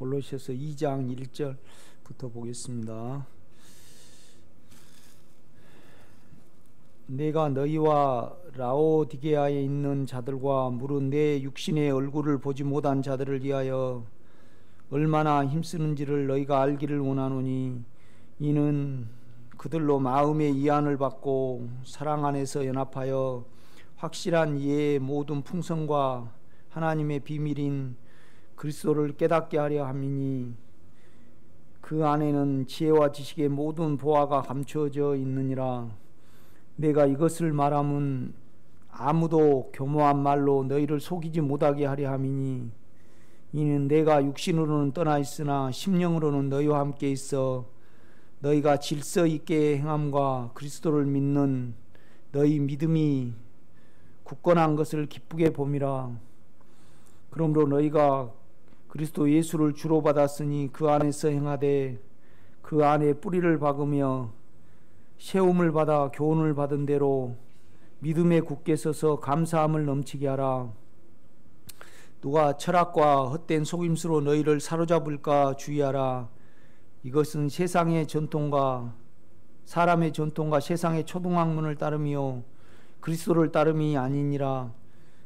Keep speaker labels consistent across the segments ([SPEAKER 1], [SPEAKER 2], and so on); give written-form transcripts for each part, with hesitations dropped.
[SPEAKER 1] 골로새서 2장 1절부터 보겠습니다. 내가 너희와 라오디게아에 있는 자들과 무릇 내 육신의 얼굴을 보지 못한 자들을 위하여 얼마나 힘쓰는지를 너희가 알기를 원하노니, 이는 그들로 마음의 이안을 받고 사랑 안에서 연합하여 확실한 이해의 모든 풍성과 하나님의 비밀인 그리스도를 깨닫게 하려 함이니, 그 안에는 지혜와 지식의 모든 보화가 감추어져 있느니라. 내가 이것을 말함은 아무도 교모한 말로 너희를 속이지 못하게 하려 함이니, 이는 내가 육신으로는 떠나 있으나 심령으로는 너희와 함께 있어 너희가 질서 있게 행함과 그리스도를 믿는 너희 믿음이 굳건한 것을 기쁘게 봄이라. 그러므로 너희가 그리스도 예수를 주로 받았으니 그 안에서 행하되 그 안에 뿌리를 박으며 세움을 받아 교훈을 받은 대로 믿음에 굳게 서서 감사함을 넘치게 하라. 누가 철학과 헛된 속임수로 너희를 사로잡을까 주의하라. 이것은 세상의 전통과 사람의 전통과 세상의 초등학문을 따름이요 그리스도를 따름이 아니니라.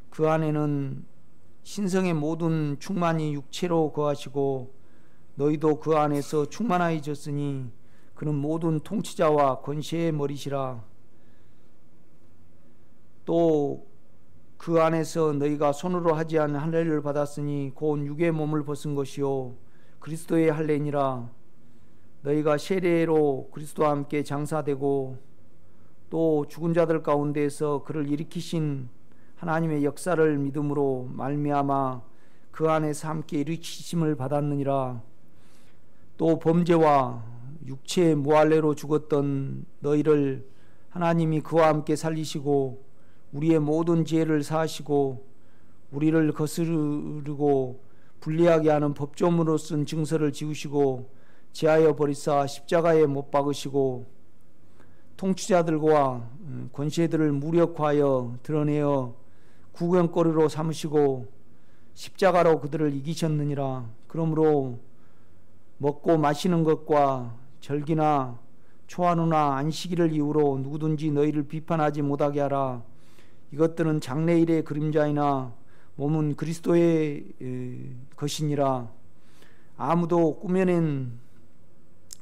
[SPEAKER 1] 그 안에는 신성의 모든 충만이 육체로 거하시고 너희도 그 안에서 충만하여졌으니 그는 모든 통치자와 권세의 머리시라. 또 그 안에서 너희가 손으로 하지 않은 할례를 받았으니 곧 육의 몸을 벗은 것이요 그리스도의 할례니라. 너희가 세례로 그리스도와 함께 장사되고 또 죽은 자들 가운데에서 그를 일으키신 하나님의 역사를 믿음으로 말미암아 그 안에서 함께 일으키심을 받았느니라. 또 범죄와 육체의 무할례로 죽었던 너희를 하나님이 그와 함께 살리시고 우리의 모든 죄를 사하시고 우리를 거스르고 불리하게 하는 법조문으로 쓴 증서를 지우시고 제하여 버리사 십자가에 못 박으시고 통치자들과 권세들을 무력화하여 드러내어 구경거리로 삼으시고 십자가로 그들을 이기셨느니라. 그러므로 먹고 마시는 것과 절기나 초하루나 안식일을 이유로 누구든지 너희를 비판하지 못하게 하라. 이것들은 장래일의 그림자이나 몸은 그리스도의 것이니라. 아무도 꾸며낸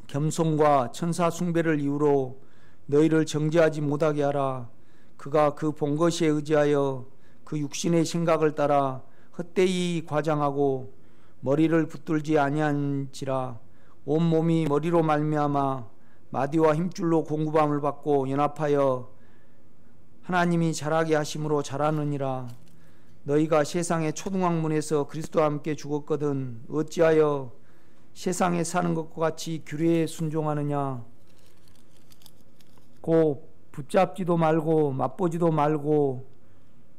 [SPEAKER 1] 겸손과 천사 숭배를 이유로 너희를 정죄하지 못하게 하라. 그가 그 본 것에 의지하여 그 육신의 생각을 따라 헛되이 과장하고 머리를 붙들지 아니한지라. 온몸이 머리로 말미암아 마디와 힘줄로 공급함을 받고 연합하여 하나님이 자라게 하심으로 자라느니라. 너희가 세상의 초등학문에서 그리스도와 함께 죽었거든 어찌하여 세상에 사는 것과 같이 규례에 순종하느냐. 곧 붙잡지도 말고 맛보지도 말고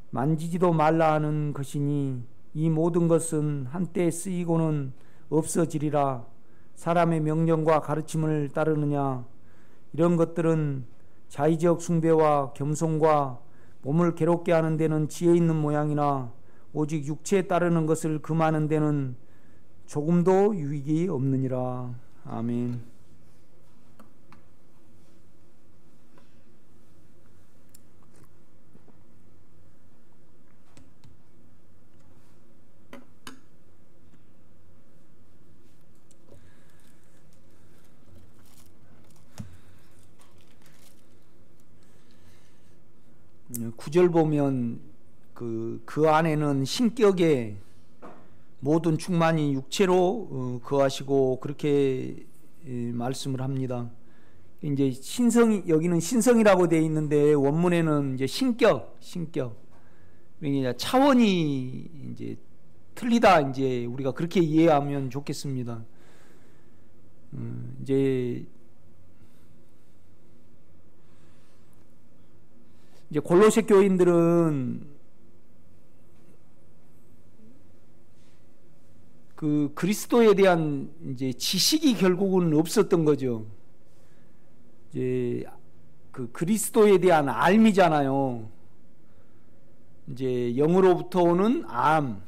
[SPEAKER 1] 만지지도 말라 하는 것이니, 이 모든 것은 한때 쓰이고는 없어지리라. 사람의 명령과 가르침을 따르느냐. 이런 것들은 자의적 숭배와 겸손과 몸을 괴롭게 하는 데는 지혜 있는 모양이나 오직 육체에 따르는 것을 금하는 데는 조금도 유익이 없느니라. 아멘. 구절 보면 그 안에는 신격의 모든 충만이 육체로 거하시고 그렇게 말씀을 합니다. 이제 여기는 신성이라고 되어 있는데 원문에는 이제 신격. 그러니까 차원이 이제 틀리다, 이제 우리가 그렇게 이해하면 좋겠습니다. 이제 골로새 교인들은 그 그리스도에 대한 이제 지식이 결국은 없었던 거죠. 이제 그 그리스도에 대한 알미잖아요. 이제 영으로부터 오는 암.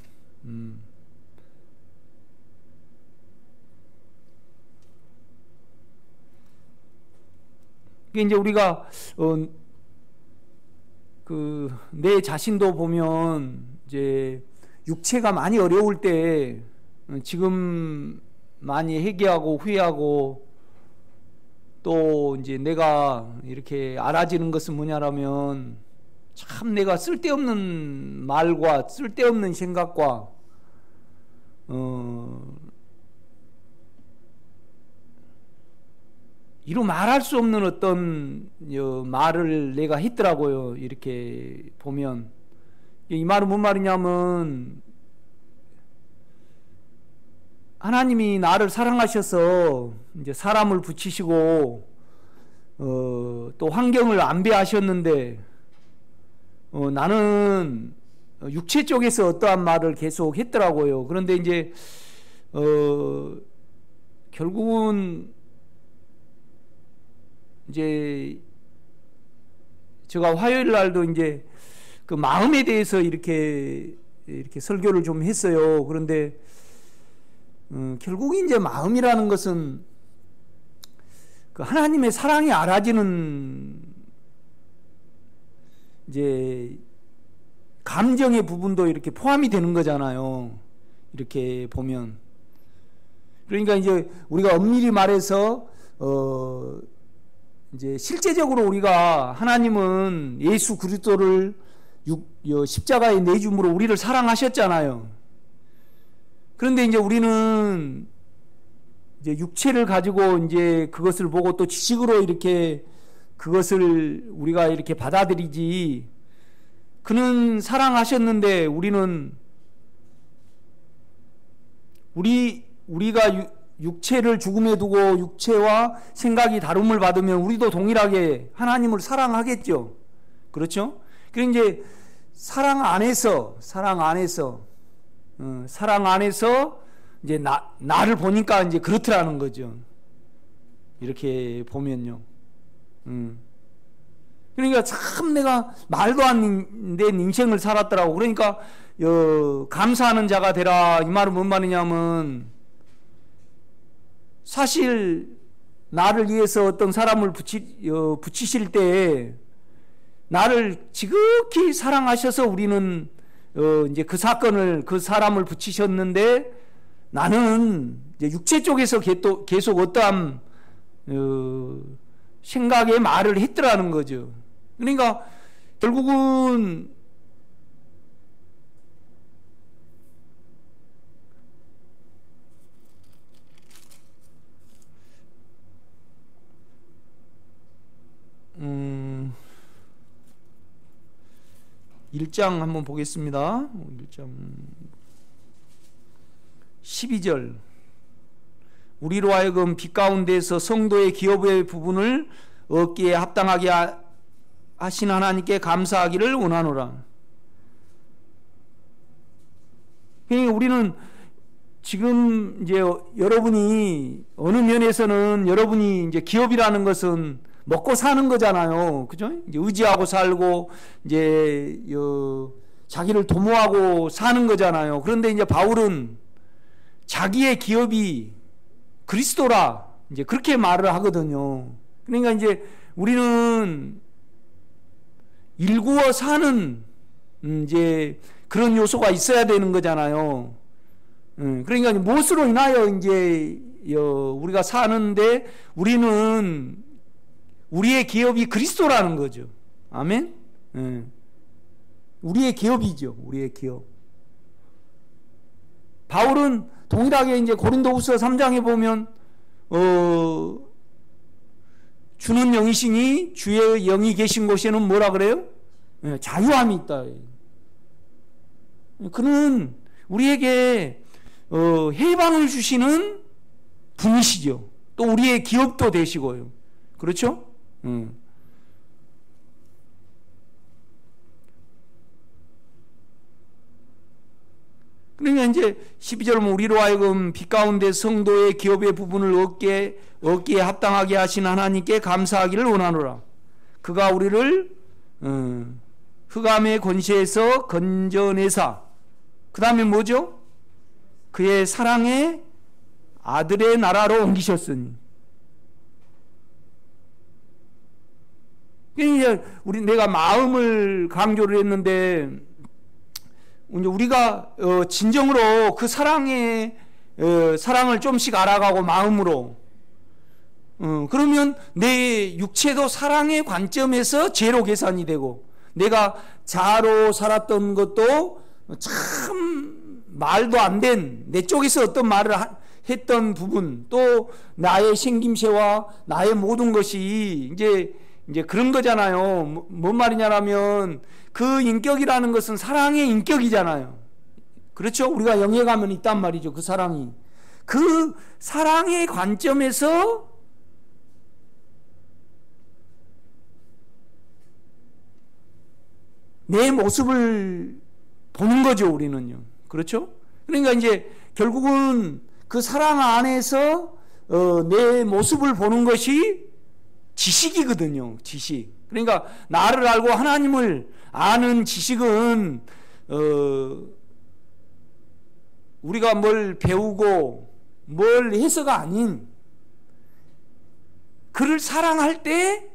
[SPEAKER 1] 이게 이제 우리가 내 자신도 보면 이제 육체가 많이 어려울 때 지금 많이 회개하고 후회하고 또 이제 내가 이렇게 알아지는 것은 뭐냐라면 참 내가 쓸데없는 말과 쓸데없는 생각과 이루 말할 수 없는 어떤 말을 내가 했더라고요. 이렇게 보면 이 말은 뭔 말이냐면 하나님이 나를 사랑하셔서 이제 사람을 붙이시고 또 환경을 안배하셨는데 나는 육체 쪽에서 어떠한 말을 계속 했더라고요. 그런데 이제 결국은 이제 제가 화요일 날도 이제 그 마음에 대해서 이렇게 설교를 좀 했어요. 그런데 결국 이제 마음이라는 것은 그 하나님의 사랑이 알아지는 이제 감정의 부분도 이렇게 포함이 되는 거잖아요. 이렇게 보면. 그러니까 이제 우리가 엄밀히 말해서 이제 실제적으로 우리가 하나님은 예수 그리스도를 십자가에 내줌으로 우리를 사랑하셨잖아요. 그런데 이제 우리는 이제 육체를 가지고 이제 그것을 보고 또 지식으로 이렇게 그것을 우리가 이렇게 받아들이지. 그는 사랑하셨는데 우리는 우리가 육체를 죽음에 두고 육체와 생각이 다름을 받으면 우리도 동일하게 하나님을 사랑하겠죠. 그렇죠? 그리고 이제 사랑 안에서 이제 나를 보니까 이제 그렇더라는 거죠. 이렇게 보면요. 그러니까 참 내가 말도 안 된 인생을 살았더라고. 그러니까 감사하는 자가 되라. 이 말은 뭔 말이냐면 사실 나를 위해서 어떤 사람을 붙이실 때 나를 지극히 사랑하셔서 우리는 이제 그 사람을 붙이셨는데 나는 이제 육체 쪽에서 계속 어떠한 생각의 말을 했더라는 거죠. 그러니까 결국은 음 1장 한번 보겠습니다. 1장 12절 우리로 하여금 빛 가운데서 성도의 기업의 부분을 얻기에 합당하게 하신 하나님께 감사하기를 원하노라. 그러니까 우리는 지금 이제 여러분이 어느 면에서는 여러분이 이제 기업이라는 것은 먹고 사는 거잖아요. 그죠? 이제 의지하고 살고 이제 자기를 도모하고 사는 거잖아요. 그런데 이제 바울은 자기의 기업이 그리스도라 이제 그렇게 말을 하거든요. 그러니까 이제 우리는 일구어 사는 이제 그런 요소가 있어야 되는 거잖아요. 그러니까 무엇으로 인하여 이제 우리가 사는데 우리는 우리의 기업이 그리스도라는 거죠. 아멘. 우리의 기업이죠. 우리의 기업. 바울은 동일하게 이제 고린도후서 3장에 보면 주는 영이시니 주의 영이 계신 곳에는 뭐라 그래요? 자유함이 있다. 그는 우리에게 해방을 주시는 분이시죠. 또 우리의 기업도 되시고요. 그렇죠? 그러니까 이제 12절은 우리로 하여금 빛 가운데 성도의 기업의 부분을 얻기에 합당하게 하신 하나님께 감사하기를 원하노라. 그가 우리를 흑암의 권세에서 건져내사 그 다음에 뭐죠? 그의 사랑의 아들의 나라로 옮기셨으니 그러니까 내가 마음을 강조를 했는데, 이제 우리가 진정으로 그 사랑을 좀씩 알아가고 마음으로, 그러면 내 육체도 사랑의 관점에서 죄로 계산이 되고, 내가 자로 살았던 것도 참 말도 안 된 내 쪽에서 어떤 말을 했던 부분, 또 나의 생김새와 나의 모든 것이 이제 그런 거잖아요. 뭔 말이냐면 그 인격이라는 것은 사랑의 인격이잖아요. 그렇죠? 우리가 영에 가면 있단 말이죠. 그 사랑이. 그 사랑의 관점에서 내 모습을 보는 거죠, 우리는요. 그렇죠? 그러니까 이제 결국은 그 사랑 안에서 내 모습을 보는 것이 지식이거든요. 지식. 그러니까 나를 알고 하나님을 아는 지식은 우리가 뭘 배우고 뭘 해서가 아닌, 그를 사랑할 때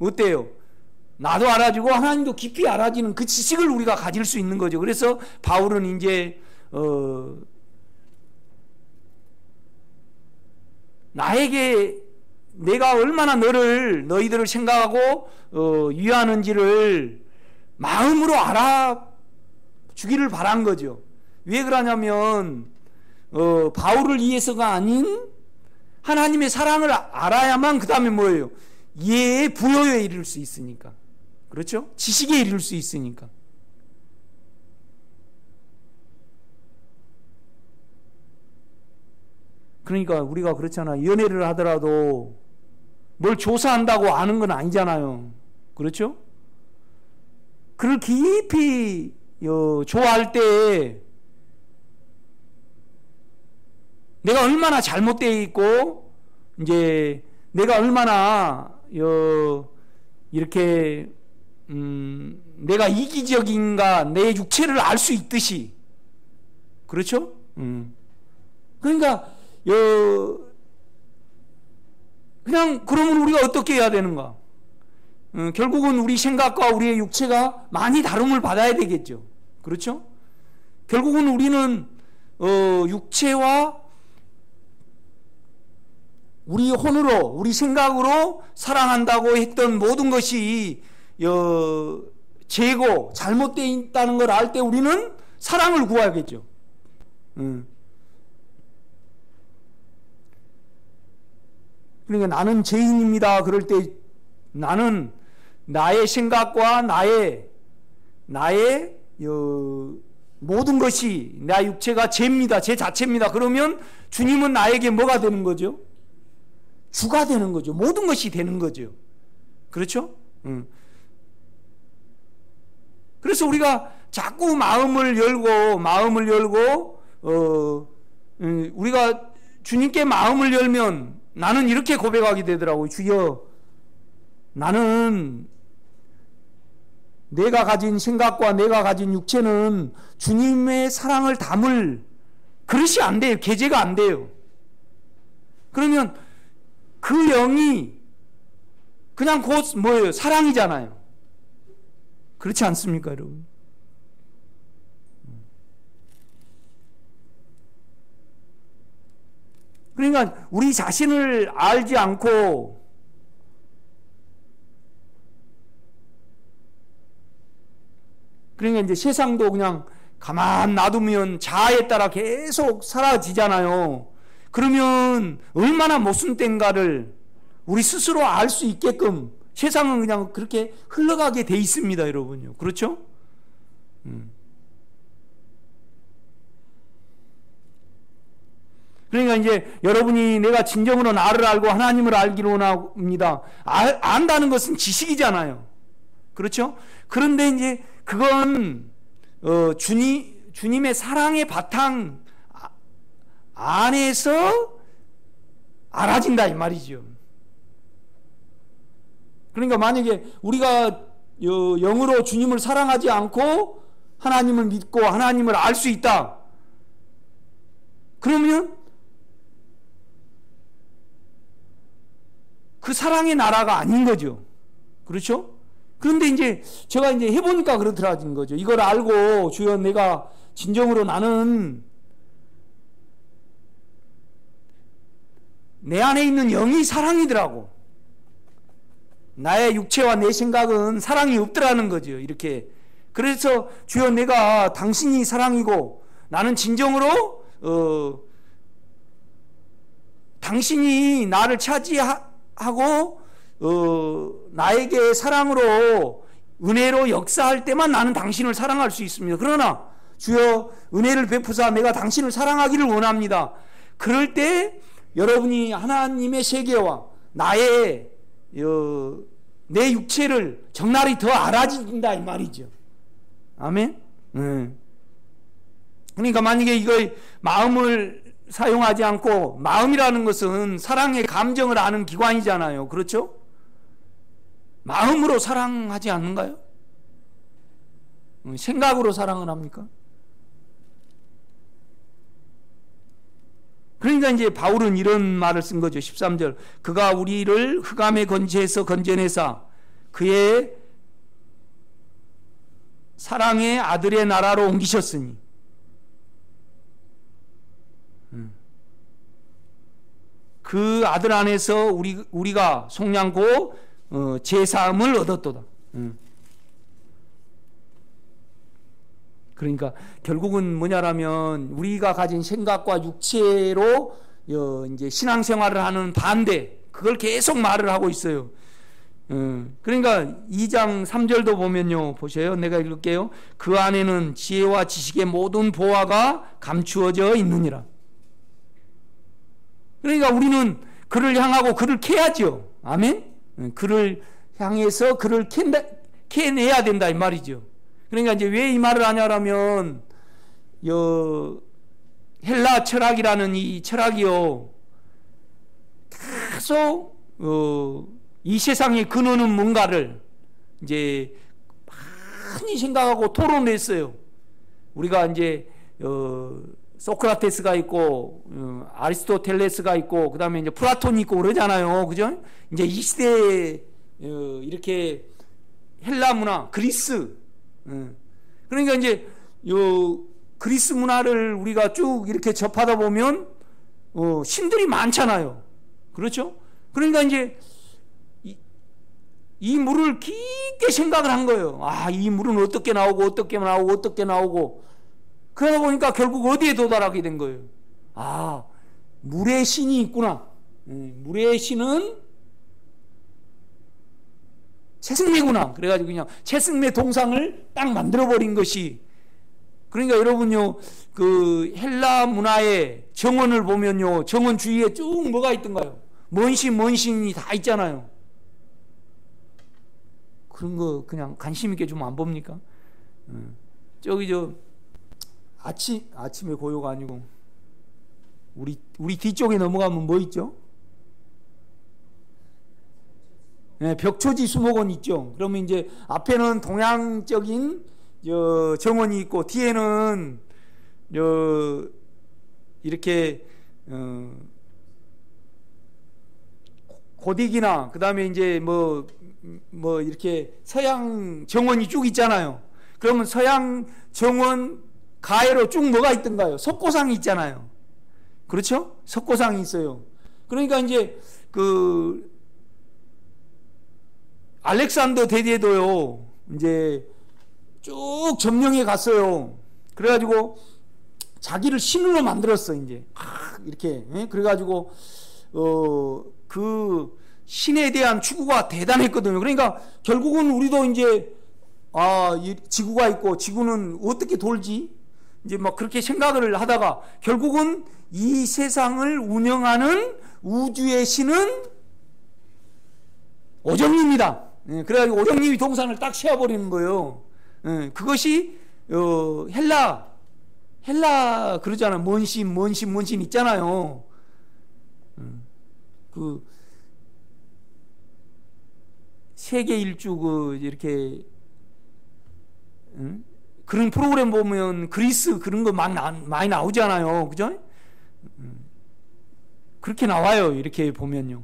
[SPEAKER 1] 어때요? 나도 알아지고 하나님도 깊이 알아지는 그 지식을 우리가 가질 수 있는 거죠. 그래서 바울은 이제 나에게 내가 얼마나 너희들을 생각하고 위하는지를 마음으로 알아주기를 바란 거죠. 왜 그러냐면 바울을 위해서가 아닌 하나님의 사랑을 알아야만 그 다음에 뭐예요? 이해의 부여에 이를 수 있으니까. 그렇죠? 지식에 이를 수 있으니까. 그러니까 우리가 그렇잖아. 연애를 하더라도 뭘 조사한다고 아는 건 아니잖아요. 그렇죠? 그를 깊이 좋아할 때 내가 얼마나 잘못되어 있고, 이제 내가 얼마나 이렇게 내가 이기적인가, 내 육체를 알 수 있듯이. 그렇죠? 그러니까 그냥 그러면 우리가 어떻게 해야 되는가? 결국은 우리 생각과 우리의 육체가 많이 다름을 받아야 되겠죠. 그렇죠? 결국은 우리는 육체와 우리 혼으로, 우리 생각으로 사랑한다고 했던 모든 것이 죄고 잘못되어 있다는 걸 알 때 우리는 사랑을 구하겠죠. 그러니까 나는 죄인입니다. 그럴 때 나는 나의 생각과 나의 모든 것이, 나 육체가 죄입니다. 죄 자체입니다. 그러면 주님은 나에게 뭐가 되는 거죠? 주가 되는 거죠. 모든 것이 되는 거죠. 그렇죠? 그래서 우리가 자꾸 마음을 열고 우리가 주님께 마음을 열면 나는 이렇게 고백하게 되더라고요. 주여, 나는 내가 가진 생각과 내가 가진 육체는 주님의 사랑을 담을 그릇이 안 돼요. 계제가 안 돼요. 그러면 그 영이 그냥 곧 뭐예요? 사랑이잖아요. 그렇지 않습니까, 여러분? 그러니까 우리 자신을 알지 않고 그러니까 이제 세상도 그냥 가만 놔두면 자아에 따라 계속 사라지잖아요. 그러면 얼마나 모순된가를 우리 스스로 알 수 있게끔 세상은 그냥 그렇게 흘러가게 돼 있습니다, 여러분요. 그렇죠? 그러니까 이제 여러분이 내가 진정으로 나를 알고 하나님을 알기를 원합니다. 안다는 것은 지식이잖아요. 그렇죠? 그런데 이제 그건 주님의 사랑의 바탕 안에서 알아진다 이 말이죠. 그러니까 만약에 우리가 영으로 주님을 사랑하지 않고 하나님을 믿고 하나님을 알 수 있다. 그러면 그 사랑의 나라가 아닌 거죠. 그렇죠? 그런데 이제 제가 이제 해보니까 그렇더라는 거죠. 이걸 알고 주여 내가 진정으로 나는 내 안에 있는 영이 사랑이더라고. 나의 육체와 내 생각은 사랑이 없더라는 거죠. 이렇게. 그래서 주여 내가 당신이 사랑이고 나는 진정으로 당신이 나를 차지하고 나에게 사랑으로 은혜로 역사할 때만 나는 당신을 사랑할 수 있습니다. 그러나 주여 은혜를 베푸사 내가 당신을 사랑하기를 원합니다. 그럴 때 여러분이 하나님의 세계와 나의 내 육체를 적나라히 더 알아진다 이 말이죠. 아멘. 그러니까 만약에 이거 마음을 사용하지 않고, 마음이라는 것은 사랑의 감정을 아는 기관이잖아요. 그렇죠? 마음으로 사랑하지 않는가요? 생각으로 사랑을 합니까? 그러니까 이제 바울은 이런 말을 쓴 거죠. 13절. 그가 우리를 흑암의 건지에서 건져내사 그의 사랑의 아들의 나라로 옮기셨으니. 그 아들 안에서 우리가 속량고 제사함을 얻었도다. 그러니까 결국은 뭐냐라면 우리가 가진 생각과 육체로 이제 신앙생활을 하는 반대, 그걸 계속 말을 하고 있어요. 그러니까 2장 3절도 보면요, 보세요. 내가 읽을게요. 그 안에는 지혜와 지식의 모든 보화가 감추어져 있느니라. 그러니까 우리는 그를 향하고 그를 캐야죠. 아멘. 그를 향해서 그를 캐내야 된다 이 말이죠. 그러니까 이제 왜 이 말을 하냐라면 헬라 철학이라는 이 철학이요, 계속 이 세상의 근원은 뭔가를 이제 많이 생각하고 토론했어요. 우리가 이제 소크라테스가 있고 아리스토텔레스가 있고 그다음에 이제 플라톤이 있고 그러잖아요. 그죠? 이제 이 시대에 이렇게 헬라 문화, 그리스, 그러니까 이제 그리스 문화를 우리가 쭉 이렇게 접하다 보면 신들이 많잖아요. 그렇죠? 그러니까 이제 이 물을 깊게 생각을 한 거예요. 아, 이 물은 어떻게 나오고 어떻게 나오고 어떻게 나오고. 그러다 보니까 결국 어디에 도달하게 된 거예요? 아, 물의 신이 있구나. 물의 신은 채승매구나. 그래가지고 그냥 채승매 동상을 딱 만들어버린 것이. 그러니까 여러분요, 그 헬라 문화의 정원을 보면요, 정원 주위에 쭉 뭐가 있던가요? 뭔 신이 다 있잖아요. 그런 거 그냥 관심 있게 좀 안 봅니까? 저기 아침에 고요가 아니고 우리 뒤쪽에 넘어가면 뭐 있죠? 네, 벽초지 수목원 있죠. 그러면 이제 앞에는 동양적인 정원이 있고 뒤에는 이렇게 고딕이나 그 다음에 이제 뭐 이렇게 서양 정원이 쭉 있잖아요. 그러면 서양 정원 가해로 쭉 뭐가 있던가요? 석고상이 있잖아요. 그렇죠? 석고상이 있어요. 그러니까 이제 그 알렉산더 대제도요, 이제 쭉 점령해 갔어요. 그래가지고 자기를 신으로 만들었어. 이제 이렇게. 그래가지고 그 신에 대한 추구가 대단했거든요. 그러니까 결국은 우리도 이제 이 지구가 있고 지구는 어떻게 돌지? 이제 막 그렇게 생각을 하다가 결국은 이 세상을 운영하는 우주의 신은 오정님이다. 그래가지고 오정님이 동상을 딱 세워버리는 거예요. 그것이 헬라 그러잖아요. 뭔 신 있잖아요. 그 세계 일주 이렇게 그런 프로그램 보면 그리스 그런 거 많이 나오잖아요. 그죠? 그렇게 나와요. 이렇게 보면요.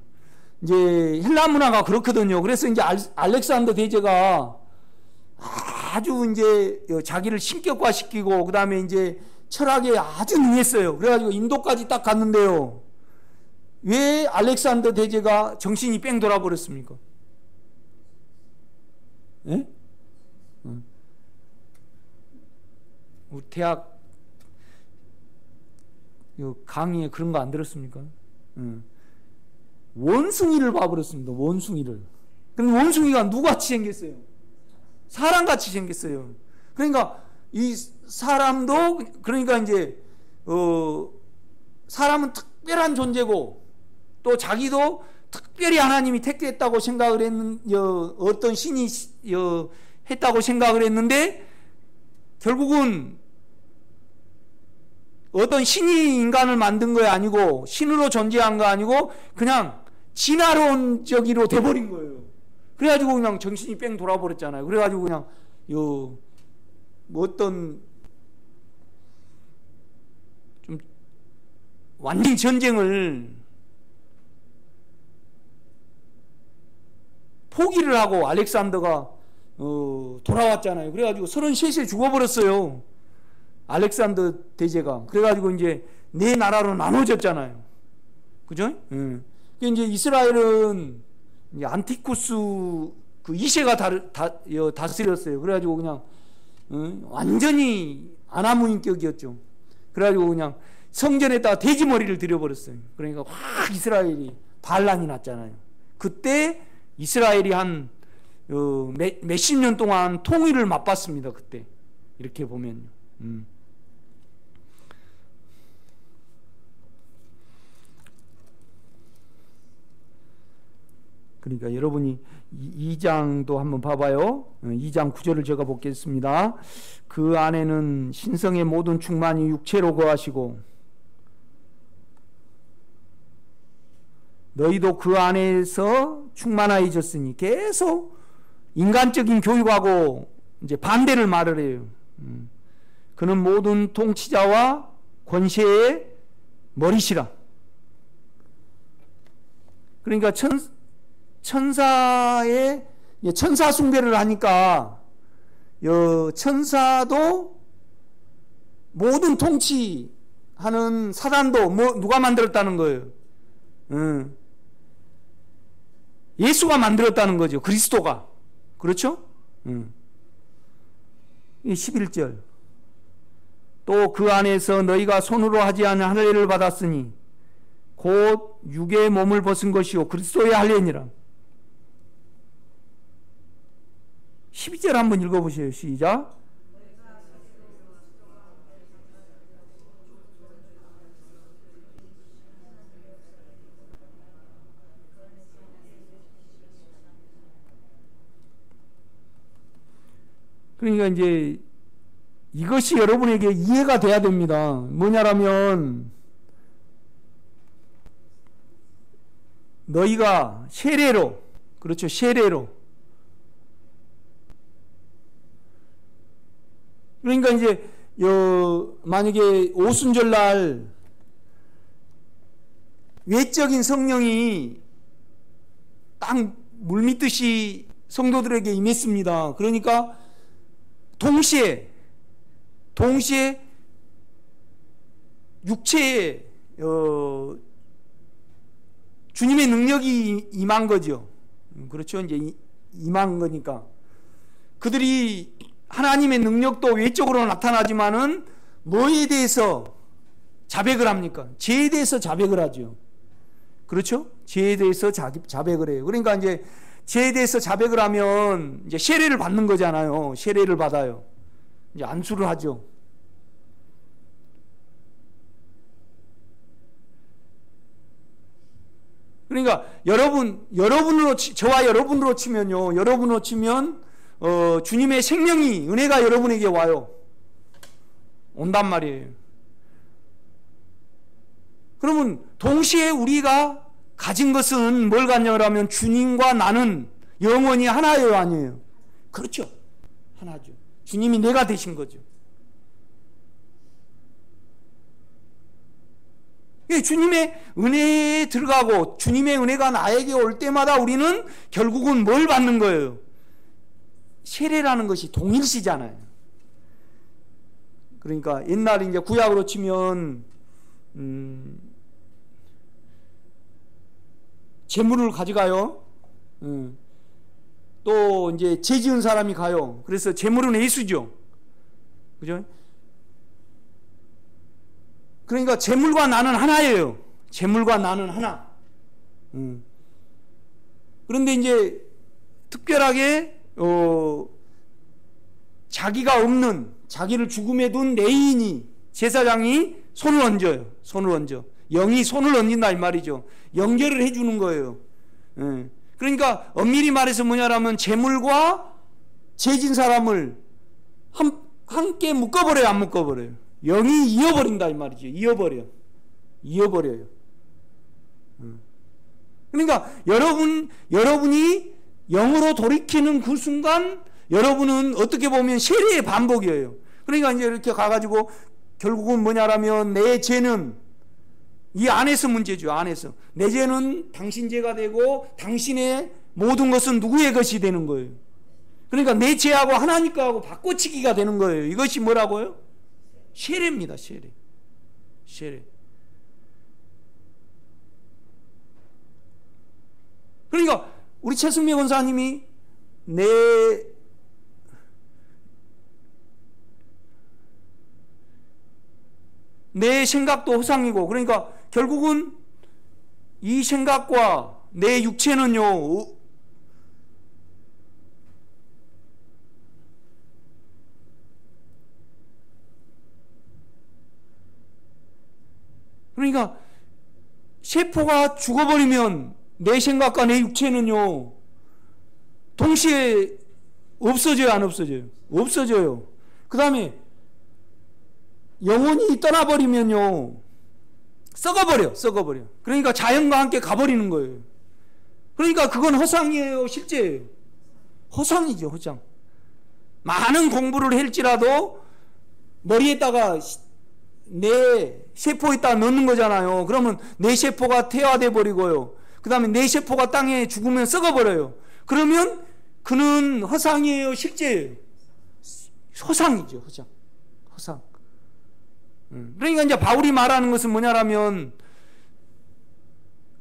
[SPEAKER 1] 이제 헬라 문화가 그렇거든요. 그래서 이제 알렉산더 대제가 아주 이제 자기를 신격화시키고 그 다음에 이제 철학에 아주 능했어요. 그래가지고 인도까지 딱 갔는데요. 왜 알렉산더 대제가 정신이 뺑 돌아버렸습니까? 예? 우리 대학 강의에 그런 거 안 들었습니까? 원숭이를 봐버렸습니다. 원숭이를. 그럼 원숭이가 누구같이 생겼어요? 사람같이 생겼어요. 그러니까 이 사람도 그러니까 이제 사람은 특별한 존재고 또 자기도 특별히 하나님이 택했다고 생각을 했는 어떤 신이 했다고 생각을 했는데 결국은 어떤 신이 인간을 만든 거 아니고 신으로 존재한 거 아니고 그냥 진화론적으로 돼버린 거예요. 그래가지고 그냥 정신이 뺑 돌아버렸잖아요. 그래가지고 그냥 뭐 어떤 좀 완전 전쟁을 포기를 하고 알렉산더가 돌아왔잖아요. 그래가지고 33세 죽어버렸어요. 알렉산더 대제가. 그래가지고 이제 네 나라로 나눠졌잖아요. 그죠? 이제 이스라엘은 이제 안티쿠스 그 2세가 다스렸어요. 그래가지고 그냥 완전히 아나무인격이었죠. 그래가지고 그냥 성전에다가 돼지머리를 들여버렸어요. 그러니까 확 이스라엘이 반란이 났잖아요. 그때 이스라엘이 한 몇십 년 동안 통일을 맛봤습니다. 그때 이렇게 보면요. 그러니까 여러분이 2장도 한번 봐봐요. 2장 9절을 제가 보겠습니다. 그 안에는 신성의 모든 충만이 육체로 거하시고 너희도 그 안에서 충만하여졌으니 계속 인간적인 교육하고 이제 반대를 말을 해요. 그는 모든 통치자와 권세의 머리시라. 그러니까 천사의 천사 숭배를 하니까 천사도 모든 통치하는 사단도 누가 만들었다는 거예요? 예수가 만들었다는 거죠. 그리스도가. 그렇죠? 11절 또 그 안에서 너희가 손으로 하지 않은 할례를 받았으니 곧 육의 몸을 벗은 것이요 그리스도의 할례니라. 12절 한번 읽어보세요. 시작. 그러니까 이제 이것이 여러분에게 이해가 돼야 됩니다. 뭐냐라면 너희가 세례로, 그렇죠, 세례로, 그러니까 이제 만약에 오순절날 외적인 성령이 딱 물밀듯이 성도들에게 임했습니다. 그러니까 동시에 육체에 주님의 능력이 임한 거죠. 그렇죠. 이제 임한 거니까 그들이 하나님의 능력도 외적으로 나타나지만은 뭐에 대해서 자백을 합니까? 죄에 대해서 자백을 하죠. 그렇죠? 죄에 대해서 자백을 해요. 그러니까 이제 죄에 대해서 자백을 하면 이제 세례를 받는 거잖아요. 세례를 받아요. 이제 안수를 하죠. 그러니까 여러분으로 저와 여러분으로 치면요. 여러분으로 치면 주님의 생명이 은혜가 여러분에게 와요. 온단 말이에요. 그러면 동시에 우리가 가진 것은 뭘 가냐면 주님과 나는 영원히 하나예요, 아니에요? 그렇죠. 하나죠. 주님이 내가 되신 거죠. 주님의 은혜에 들어가고 주님의 은혜가 나에게 올 때마다 우리는 결국은 뭘 받는 거예요? 세례라는 것이 동일시잖아요. 그러니까 옛날에 이제 구약으로 치면 재물을 가져가요. 또 이제 죄 지은 사람이 가요. 그래서 재물은 예수죠. 그죠? 그러니까 재물과 나는 하나예요. 재물과 나는 하나. 그런데 이제 특별하게 자기가 없는, 자기를 죽음에 둔 레인이, 제사장이 손을 얹어요. 손을 얹어. 영이 손을 얹는다 이 말이죠. 연결을 해주는 거예요. 그러니까 엄밀히 말해서 뭐냐라면 재물과 죄진 사람을 함께 묶어버려요, 안 묶어버려요? 영이 이어버린다 이 말이죠. 이어버려요. 그러니까 여러분이 영으로 돌이키는 그 순간 여러분은 어떻게 보면 세례의 반복이에요. 그러니까 이제 이렇게 가가지고 결국은 뭐냐라면 내 죄는 이 안에서 문제죠. 안에서 내 죄는 당신 죄가 되고 당신의 모든 것은 누구의 것이 되는 거예요. 그러니까 내 죄하고 하나님 거하고 바꿔치기가 되는 거예요. 이것이 뭐라고요? 세례입니다. 세례. 그러니까 우리 최승미 권사님이 내 생각도 허상이고, 그러니까 결국은 이 생각과 내 육체는요, 그러니까 세포가 죽어버리면 내 생각과 내 육체는요 동시에 없어져요, 안 없어져요? 없어져요. 그 다음에 영혼이 떠나버리면요 썩어버려. 그러니까 자연과 함께 가버리는 거예요. 그러니까 그건 허상이에요, 실제예요? 허상이죠, 허상. 많은 공부를 할지라도 머리에다가 내 세포에다 넣는 거잖아요. 그러면 내 세포가 퇴화돼 버리고요. 그 다음에 내 세포가 땅에 죽으면 썩어버려요. 그러면 그는 허상이에요, 실제예요? 허상이죠, 허상. 그러니까 이제 바울이 말하는 것은 뭐냐라면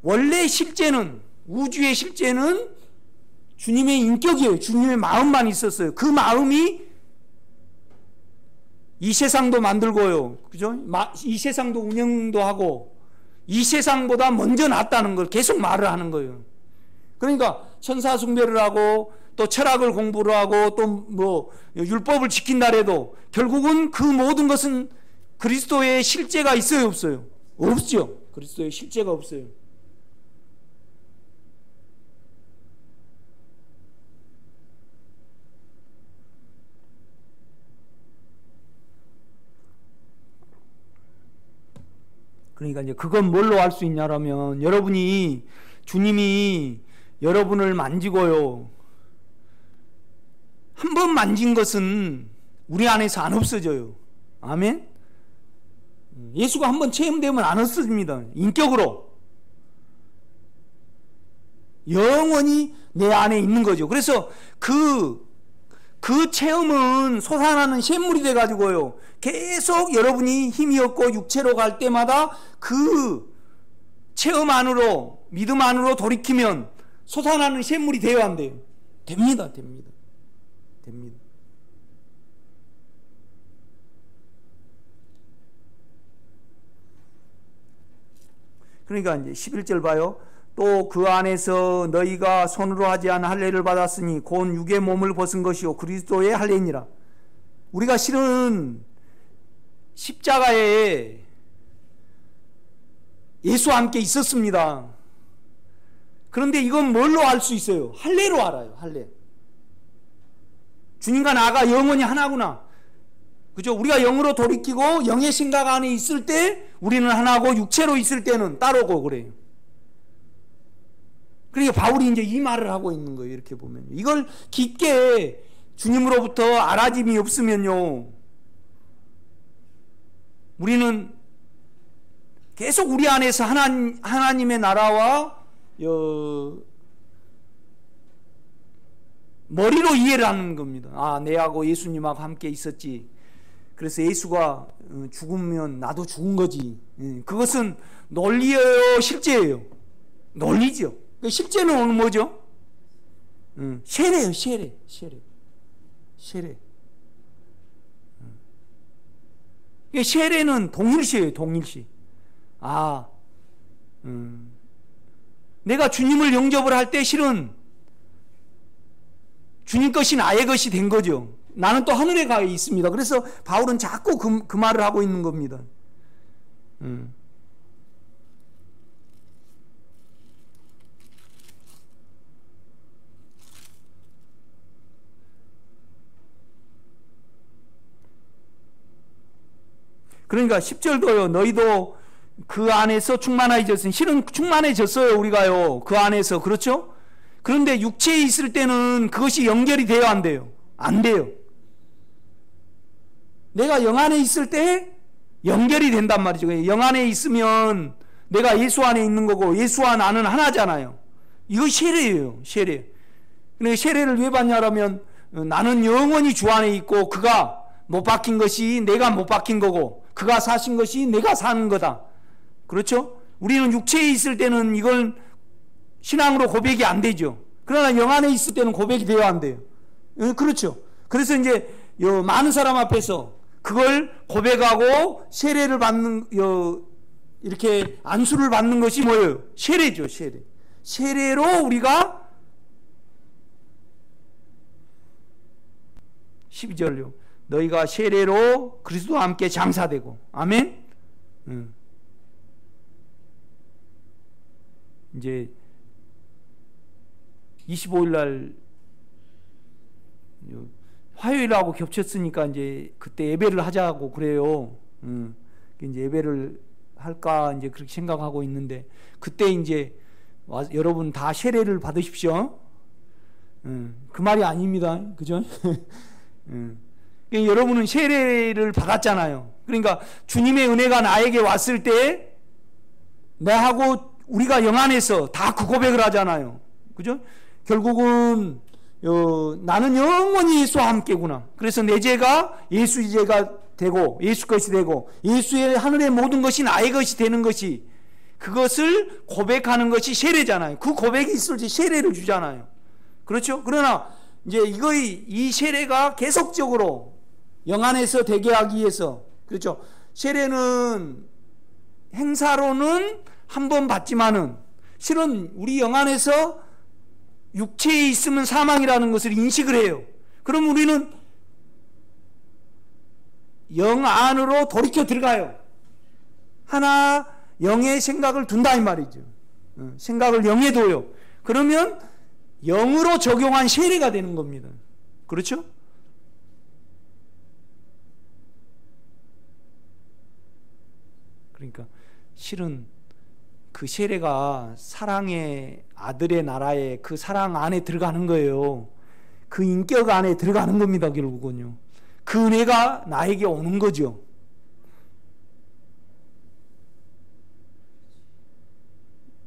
[SPEAKER 1] 원래 실제는, 우주의 실제는 주님의 인격이에요. 주님의 마음만 있었어요. 그 마음이 이 세상도 만들고요, 그죠? 이 세상도 운영도 하고 이 세상보다 먼저 낫다는 걸 계속 말을 하는 거예요. 그러니까 천사 숭배를 하고 또 철학을 공부를 하고 또 뭐 율법을 지킨다 해도 결국은 그 모든 것은 그리스도의 실제가 있어요, 없어요? 없죠. 그리스도의 실제가 없어요. 그러니까 이제 그건 뭘로 알 수 있냐라면 주님이 여러분을 만지고요, 한 번 만진 것은 우리 안에서 안 없어져요. 아멘? 예수가 한 번 체험되면 안 없어집니다. 인격으로 영원히 내 안에 있는 거죠. 그래서 그 체험은 솟아나는 샘물이 돼가지고요 계속 여러분이 힘이 없고 육체로 갈 때마다 그 체험 안으로, 믿음 안으로 돌이키면 솟아나는 샘물이 돼야 안 돼요? 됩니다. 그러니까 이제 11절 봐요. 또 그 안에서 너희가 손으로 하지 않은 할례를 받았으니 곧 육의 몸을 벗은 것이요 그리스도의 할례니라. 우리가 실은 십자가에 예수와 함께 있었습니다. 그런데 이건 뭘로 알 수 있어요? 할례로 알아요. 할례. 주님과 나가 영원히 하나구나. 그죠? 우리가 영으로 돌이키고 영의 생각 안에 있을 때 우리는 하나고 육체로 있을 때는 따로고 그래요. 그러니까 바울이 이제 이 말을 하고 있는 거예요. 이렇게 보면 이걸 깊게 주님으로부터 알아짐이 없으면요 우리는 계속 우리 안에서 하나님의 나라와 머리로 이해를 하는 겁니다. 아, 내하고 예수님하고 함께 있었지. 그래서 예수가 죽으면 나도 죽은 거지. 그것은 논리예요, 실제예요? 논리죠. 실제는 오늘 뭐죠? 세례예요, 세례. 세례는 동일시예요, 동일시. 내가 주님을 영접을 할 때 실은 주님 것이 나의 것이 된 거죠. 나는 또 하늘에 가 있습니다. 그래서 바울은 자꾸 그 말을 하고 있는 겁니다. 그러니까 10절도요. 너희도 그 안에서 충만해졌으니, 실은 충만해졌어요, 우리가요. 그 안에서. 그렇죠? 그런데 육체에 있을 때는 그것이 연결이 돼요, 안 돼요? 안 돼요. 내가 영 안에 있을 때 연결이 된단 말이죠. 영 안에 있으면 내가 예수 안에 있는 거고 예수와 나는 하나잖아요. 이거 세례예요, 세례. 근데 세례를 왜 받냐라면 나는 영원히 주 안에 있고 그가 못 바뀐 것이 내가 못 바뀐 거고 그가 사신 것이 내가 사는 거다. 그렇죠? 우리는 육체에 있을 때는 이걸 신앙으로 고백이 안 되죠. 그러나 영 안에 있을 때는 고백이 돼야 안 돼요. 그렇죠. 그래서 이제 많은 사람 앞에서 그걸 고백하고 세례를 받는, 이렇게 안수를 받는 것이 뭐예요? 세례죠, 세례. 세례로 우리가 12절요. 너희가 세례로 그리스도와 함께 장사되고. 아멘? 이제 25일 날 화요일하고 겹쳤으니까 이제 그때 예배를 하자고 그래요. 이제 예배를 할까 이제 그렇게 생각하고 있는데 그때 이제 여러분 다 세례를 받으십시오. 그 말이 아닙니다. 그죠? 여러분은 세례를 받았잖아요. 그러니까 주님의 은혜가 나에게 왔을 때 나하고 우리가 영 안에서 다 그 고백을 하잖아요. 그죠? 결국은 나는 영원히 예수와 함께구나. 그래서 내 죄가 예수의 죄가 되고 예수 것이 되고 예수의 하늘의 모든 것이 나의 것이 되는 것이 그것을 고백하는 것이 세례잖아요. 그 고백이 있을 때 세례를 주잖아요. 그렇죠? 그러나 이제 이 세례가 계속적으로 영 안에서 되게 하기 위해서, 그렇죠? 세례는 행사로는 한 번 받지만은 실은 우리 영 안에서 육체에 있으면 사망이라는 것을 인식을 해요. 그럼 우리는 영 안으로 돌이켜 들어가요. 하나 영의 생각을 둔다 이 말이죠. 생각을 영에 둬요. 그러면 영으로 적용한 세례가 되는 겁니다. 그렇죠? 그러니까 실은 그 세례가 사랑의 아들의 나라에 그 사랑 안에 들어가는 거예요. 그 인격 안에 들어가는 겁니다. 결국은요. 그 은혜가 나에게 오는 거죠.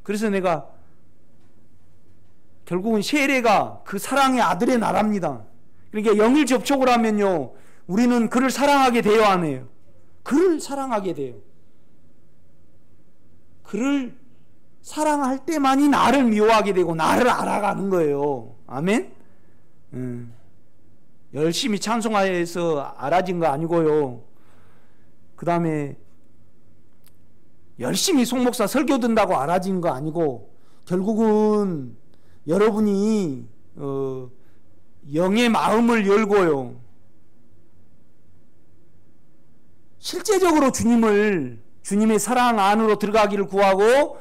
[SPEAKER 1] 그래서 내가 결국은 세례가 그 사랑의 아들의 나라입니다. 그러니까 영을 접촉을 하면요, 우리는 그를 사랑하게 돼요, 안 해요? 그를 사랑하게 돼요. 그를 사랑할 때만이 나를 미워하게 되고 나를 알아가는 거예요. 아멘? 열심히 찬송하여서 알아진 거 아니고요. 그 다음에 열심히 송목사 설교 듣는다고 알아진 거 아니고 결국은 여러분이 영의 마음을 열고요, 실제적으로 주님의 사랑 안으로 들어가기를 구하고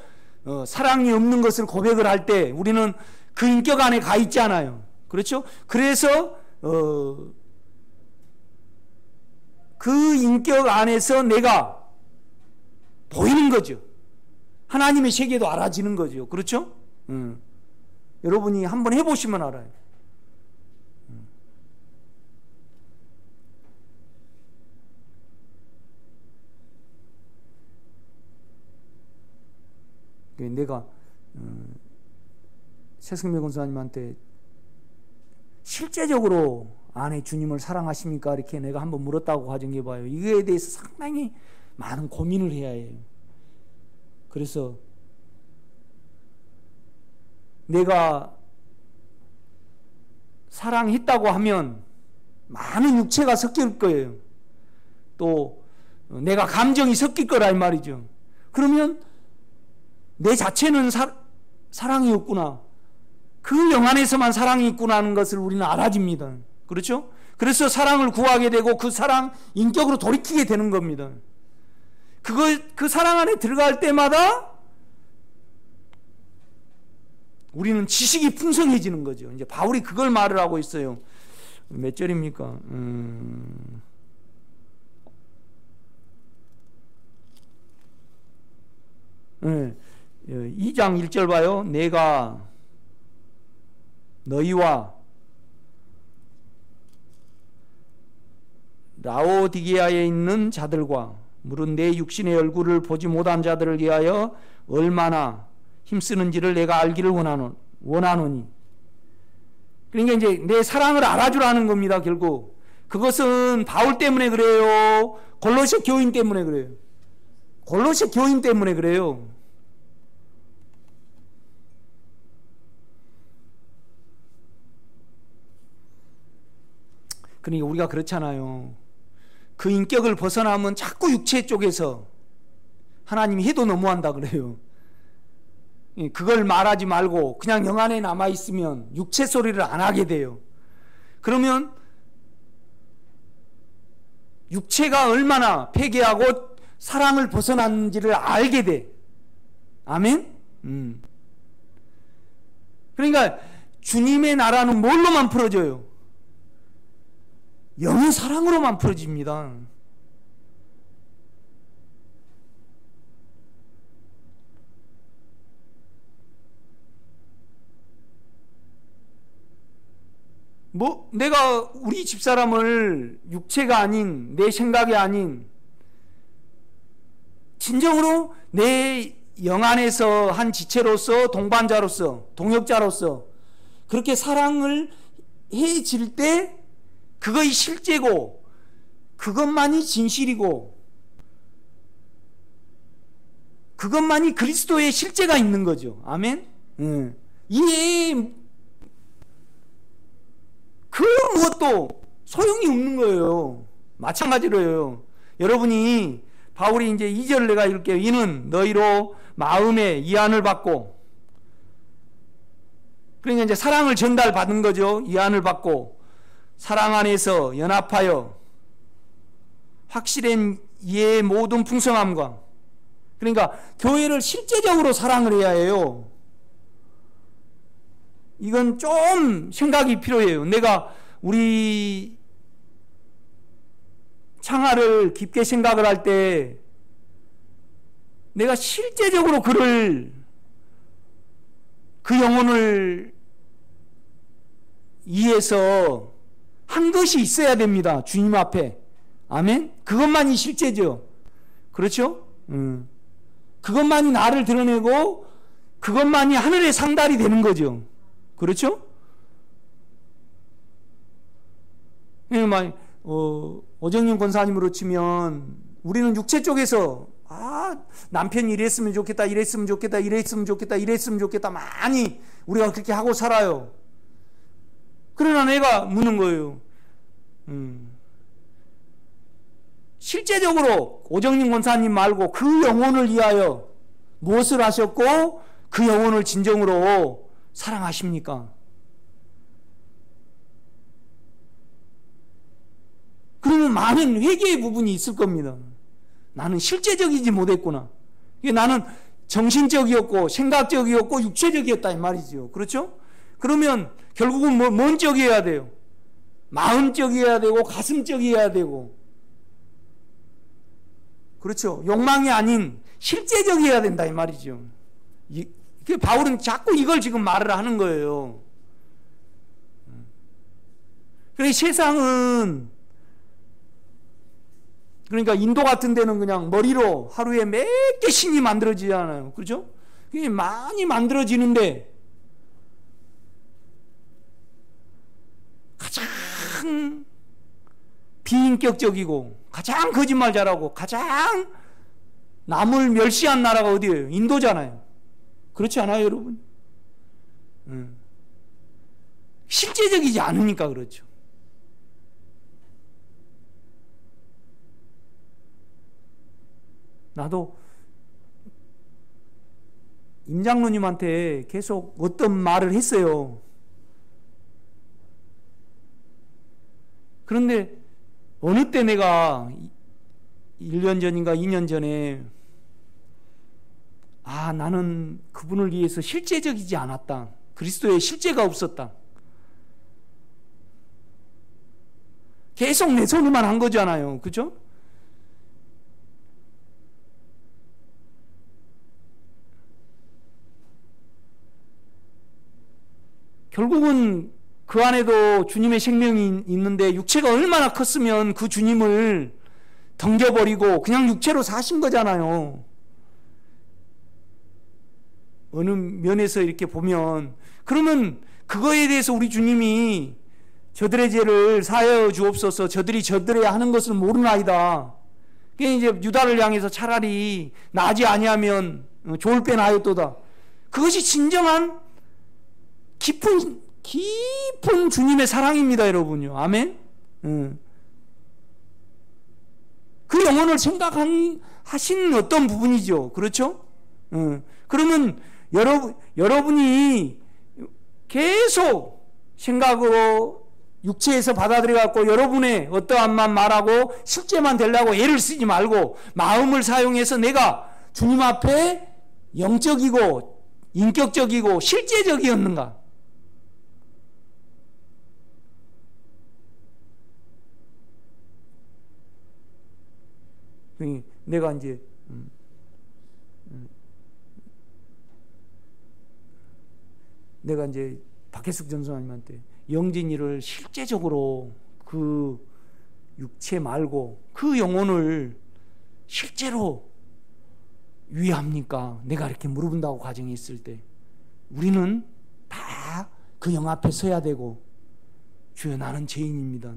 [SPEAKER 1] 사랑이 없는 것을 고백을 할 때 우리는 그 인격 안에 가 있잖아요. 그렇죠? 그래서 그 인격 안에서 내가 보이는 거죠. 하나님의 세계도 알아지는 거죠. 그렇죠? 여러분이 한번 해보시면 알아요. 내가 최승배 권사님한테 실제적으로 아내 주님을 사랑하십니까? 이렇게 내가 한번 물었다고 가정해 봐요. 이거에 대해서 상당히 많은 고민을 해야 해요. 그래서 내가 사랑했다고 하면 많은 육체가 섞일 거예요. 또 내가 감정이 섞일 거라 이 말이죠. 그러면 내 자체는 사랑이 없구나. 그 영 안에서만 사랑이 있구나 하는 것을 우리는 알아집니다. 그렇죠? 그래서 사랑을 구하게 되고 그 사랑 인격으로 돌이키게 되는 겁니다. 그 사랑 안에 들어갈 때마다 우리는 지식이 풍성해지는 거죠. 이제 바울이 그걸 말을 하고 있어요. 몇 절입니까? 2장 1절 봐요. 내가 너희와 라오디게아에 있는 자들과 물은 내 육신의 얼굴을 보지 못한 자들을 위하여 얼마나 힘쓰는지를 내가 알기를 원하노니. 그러니까 이제 내 사랑을 알아주라는 겁니다. 결국 그것은 바울 때문에 그래요? 골로새 교인 때문에 그래요? 골로새 교인 때문에 그래요. 그러니까 우리가 그렇잖아요. 그 인격을 벗어나면 자꾸 육체 쪽에서 하나님이 해도 너무한다 그래요. 그걸 말하지 말고 그냥 영 안에 남아있으면 육체 소리를 안 하게 돼요. 그러면 육체가 얼마나 폐괴하고 사랑을 벗어났는지를 알게 돼. 아멘? 그러니까 주님의 나라는 뭘로만 풀어져요? 영의 사랑으로만 풀어집니다. 내가 우리 집사람을 육체가 아닌 내 생각이 아닌 진정으로 내 영 안에서 한 지체로서 동반자로서 동역자로서 그렇게 사랑을 해질 때 그것이 실제고 그것만이 진실이고 그것만이 그리스도의 실제가 있는 거죠. 아멘? 이게 그 무엇도 소용이 없는 거예요. 마찬가지로요. 여러분이 바울이 이제 2절 내가 읽을게요. 이는 너희로 마음에 이안을 받고, 그러니까 이제 사랑을 전달받은 거죠. 이안을 받고 사랑 안에서 연합하여 확실한 이해의 모든 풍성함과, 그러니까 교회를 실제적으로 사랑을 해야 해요. 이건 좀 생각이 필요해요. 내가 우리 창하를 깊게 생각을 할 때 내가 실제적으로 그 영혼을 위해서 한 것이 있어야 됩니다. 주님 앞에. 아멘? 그것만이 실제죠. 그렇죠? 그것만이 나를 드러내고 그것만이 하늘의 상달이 되는 거죠. 그렇죠? 오정윤 권사님으로 치면 우리는 육체 쪽에서 남편이 이랬으면 좋겠다, 이랬으면 좋겠다, 이랬으면 좋겠다, 이랬으면 좋겠다 많이 우리가 그렇게 하고 살아요. 그러나 내가 묻는 거예요. 실제적으로 오정윤 권사님 말고 그 영혼을 위하여 무엇을 하셨고 그 영혼을 진정으로 사랑하십니까? 그러면 많은 회개의 부분이 있을 겁니다. 나는 실제적이지 못했구나. 나는 정신적이었고 생각적이었고 육체적이었다 이 말이죠. 그렇죠? 그러면 결국은 뭔 쪽이어야 돼요? 마음적이어야 되고 가슴적이어야 되고, 그렇죠? 욕망이 아닌 실제적이어야 된다 이 말이죠. 바울은 자꾸 이걸 지금 말을 하는 거예요. 그러니까 세상은, 그러니까 인도 같은 데는 그냥 머리로 하루에 몇 개 신이 만들어지잖아요. 그렇죠? 그게 많이 만들어지는데 가장 비인격적이고 가장 거짓말 잘하고 가장 남을 멸시한 나라가 어디예요? 인도잖아요. 그렇지 않아요, 여러분? 실제적이지 않으니까 그렇죠. 나도 임 장로님한테 계속 어떤 말을 했어요. 그런데 어느 때 내가 1년 전인가 2년 전에 나는 그분을 위해서 실제적이지 않았다. 그리스도의 실제가 없었다. 계속 내 손으로만 한 거잖아요. 그죠? 결국은 그 안에도 주님의 생명이 있는데 육체가 얼마나 컸으면 그 주님을 던져버리고 그냥 육체로 사신 거잖아요. 어느 면에서 이렇게 보면 그러면 그거에 대해서 우리 주님이 저들의 죄를 사하여 주옵소서 저들이 저들의 하는 것을 모르나이다. 그게 이제 유다를 향해서 차라리 나지 아니하면 좋을 뻔하였도다. 그것이 진정한 깊은 주님의 사랑입니다, 여러분요. 아멘. 그 영혼을 생각하신 어떤 부분이죠. 그렇죠? 그러면 여러분이 계속 생각으로 육체에서 받아들여갖고 여러분의 어떠한만 말하고 실제만 되려고 애를 쓰지 말고 마음을 사용해서 내가 주님 앞에 영적이고 인격적이고 실제적이었는가? 내가 이제 박혜숙 전사님한테 영진이를 실제적으로 그 육체 말고 그 영혼을 실제로 위합니까? 내가 이렇게 물어본다고 가정이 있을 때 우리는 다 그 영 앞에 서야 되고 주여 나는 죄인입니다.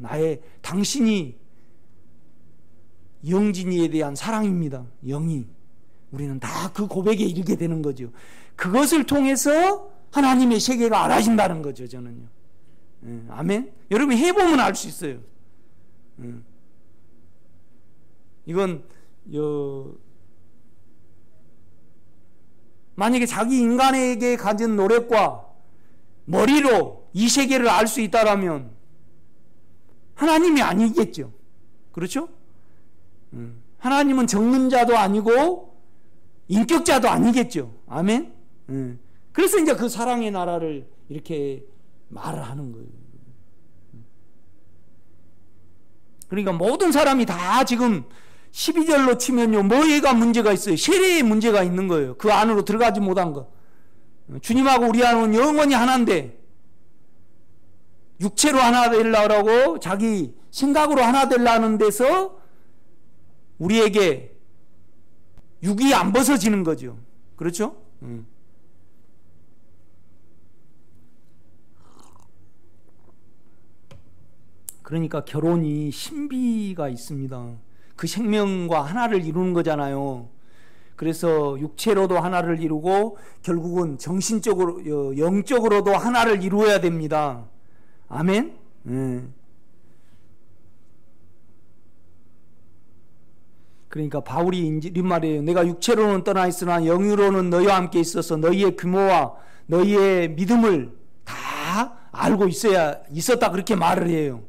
[SPEAKER 1] 당신이 영진이에 대한 사랑입니다. 영이. 우리는 다 그 고백에 이르게 되는 거죠. 그것을 통해서 하나님의 세계가 알아진다는 거죠, 저는요. 아멘? 여러분이 해보면 알 수 있어요. 이건, 만약에 자기 인간에게 가진 노력과 머리로 이 세계를 알 수 있다라면 하나님이 아니겠죠. 그렇죠? 하나님은 전문자도 아니고 인격자도 아니겠죠. 아멘? 그래서 이제 그 사랑의 나라를 이렇게 말을 하는 거예요. 그러니까 모든 사람이 다 지금 12절로 치면요, 뭐가 문제가 있어요? 세례의 문제가 있는 거예요. 그 안으로 들어가지 못한 거. 주님하고 우리하고는 영원히 하나인데, 육체로 하나 되려고 자기 생각으로 하나 되려는 데서 우리에게 육이 안 벗어지는 거죠. 그렇죠? 그러니까 결혼이 신비가 있습니다. 그 생명과 하나를 이루는 거잖아요. 그래서 육체로도 하나를 이루고 결국은 정신적으로, 영적으로도 하나를 이루어야 됩니다. 아멘? 그러니까 바울이 이런 말이에요. 내가 육체로는 떠나 있으나 영으로는 너희와 함께 있어서 너희의 규모와 너희의 믿음을 다 알고 있었다 그렇게 말을 해요.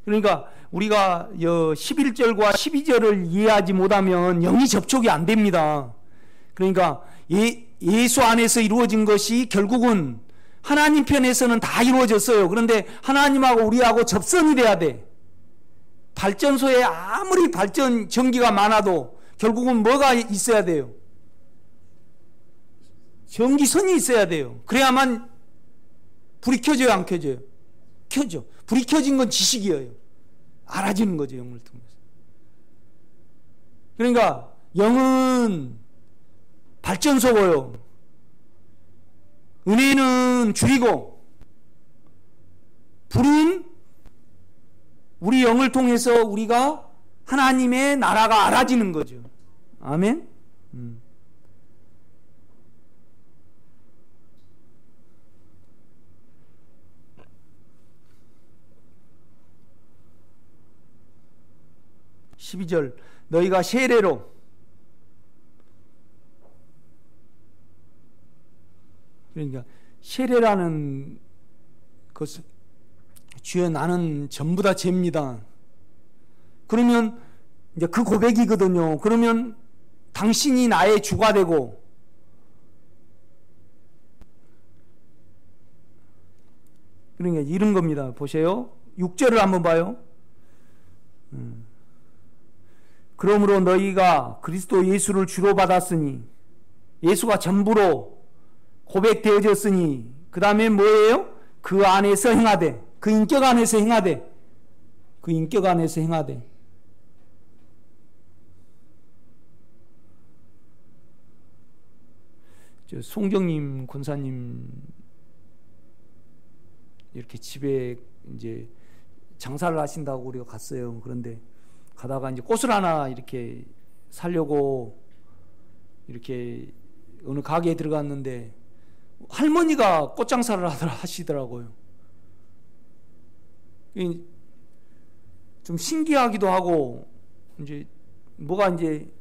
[SPEAKER 1] 그러니까 우리가 11절과 12절을 이해하지 못하면 영이 접촉이 안 됩니다. 그러니까 예수 안에서 이루어진 것이 결국은 하나님 편에서는 다 이루어졌어요. 그런데 하나님하고 우리하고 접선이 돼야 돼. 발전소에 아무리 전기가 많아도 결국은 뭐가 있어야 돼요? 전기선이 있어야 돼요. 그래야만 불이 켜져요, 안 켜져요? 켜져. 불이 켜진 건 지식이에요. 알아지는 거죠, 영을 통해서. 그러니까 영은 발전소고요. 은혜는 줄이고, 불은 우리 영을 통해서 우리가 하나님의 나라가 알아지는 거죠. 아멘. 12절 너희가 세례로 그러니까 세례라는 것은 주여 나는 전부 다 죄입니다. 그러면 이제 그 고백이거든요. 그러면 당신이 나의 주가 되고 그러니까 이런 겁니다. 보세요. 6절을 한번 봐요. 그러므로 너희가 그리스도 예수를 주로 받았으니 예수가 전부로 고백되어졌으니 그 다음에 뭐예요? 그 안에서 행하되 그 인격 안에서 행하되 그 인격 안에서 행하되 저 송정님 권사님 이렇게 집에 이제 장사를 하신다고 우리가 갔어요. 그런데 가다가 이제 꽃을 하나 이렇게 사려고 이렇게 어느 가게에 들어갔는데 할머니가 꽃장사를 하시더라고요. 좀 신기하기도 하고 이제 뭐가 이제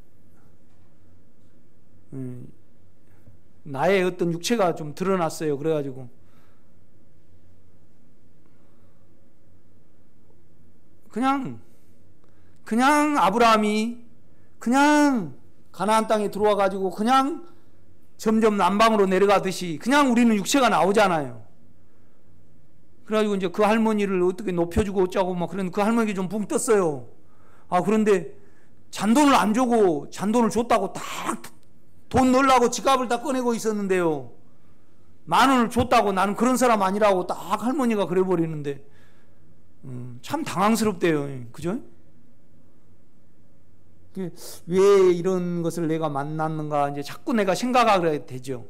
[SPEAKER 1] 나의 어떤 육체가 좀 드러났어요. 그래가지고 그냥 아브라함이 그냥 가나안 땅에 들어와 가지고 그냥 점점 남방으로 내려가듯이 그냥 우리는 육체가 나오잖아요. 그래가지고 이제 그 할머니를 어떻게 높여주고 어쩌고 막 그랬는데 그 할머니가 좀 붕 떴어요. 아 그런데 잔돈을 안 주고 잔돈을 줬다고 딱 돈 넣으려고 지갑을 다 꺼내고 있었는데요. 10,000원을 줬다고 나는 그런 사람 아니라고 딱 할머니가 그래 버리는데 참 당황스럽대요. 그죠? 왜 이런 것을 내가 만났는가 이제 자꾸 내가 생각하게 되죠.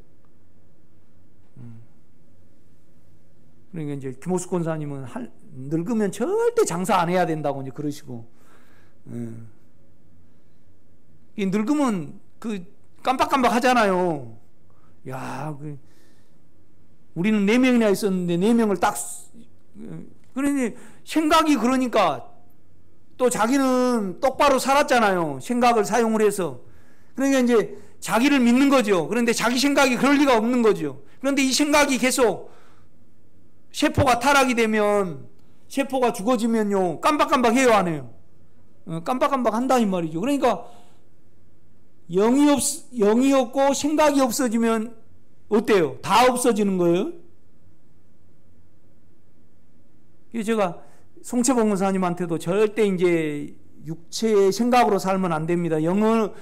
[SPEAKER 1] 그러니까 이제 김호수 권사님은 늙으면 절대 장사 안 해야 된다고 이제 그러시고, 늙으면 그 깜빡깜빡 하잖아요. 야, 우리는 4명이나 있었는데 4명을 딱 그러니 생각이 그러니까 또 자기는 똑바로 살았잖아요. 생각을 사용을 해서. 그러니까 이제 자기를 믿는 거죠. 그런데 자기 생각이 그럴 리가 없는 거죠. 그런데 이 생각이 계속 세포가 타락이 되면 세포가 죽어지면요 깜박깜박 해요 안 해요? 깜박깜박 한다 이 말이죠. 그러니까 영이 없고 생각이 없어지면 어때요? 다 없어지는 거예요. 제가 송채봉 권사님한테도 절대 이제 육체의 생각으로 살면 안 됩니다. 영으로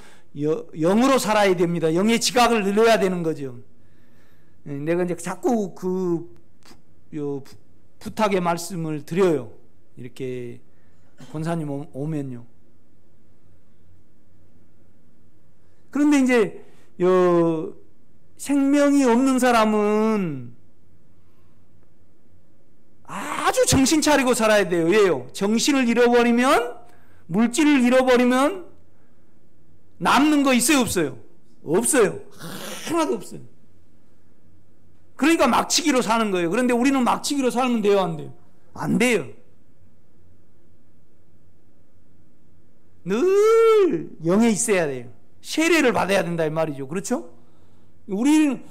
[SPEAKER 1] 살아야 됩니다. 영의 지각을 늘려야 되는 거죠. 내가 이제 자꾸 그 부탁의 말씀을 드려요. 이렇게 권사님 오면요. 그런데 이제 생명이 없는 사람은 아주 정신 차리고 살아야 돼요. 왜요? 정신을 잃어버리면, 물질을 잃어버리면 남는 거 있어요 없어요? 없어요. 하나도 없어요. 그러니까 막치기로 사는 거예요. 그런데 우리는 막치기로 살면 돼요 안 돼요? 안 돼요. 늘 영에 있어야 돼요. 세례를 받아야 된다 이 말이죠. 그렇죠? 우리는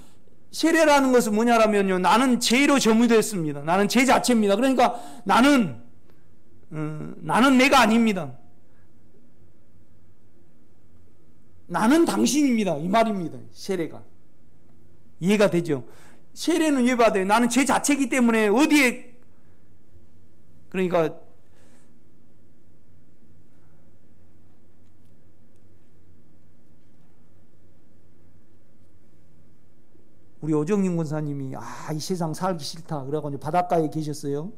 [SPEAKER 1] 세례라는 것은 뭐냐라면요, 나는 죄로 점유됐습니다. 나는 죄 자체입니다. 그러니까 나는 내가 아닙니다. 나는 당신입니다. 이 말입니다. 세례가. 이해가 되죠? 세례는 왜 받아요? 나는 죄 자체이기 때문에 어디에, 그러니까 우리 오정인 권사님이 이 세상 살기 싫다 그래가지고 이제 바닷가에 계셨어요.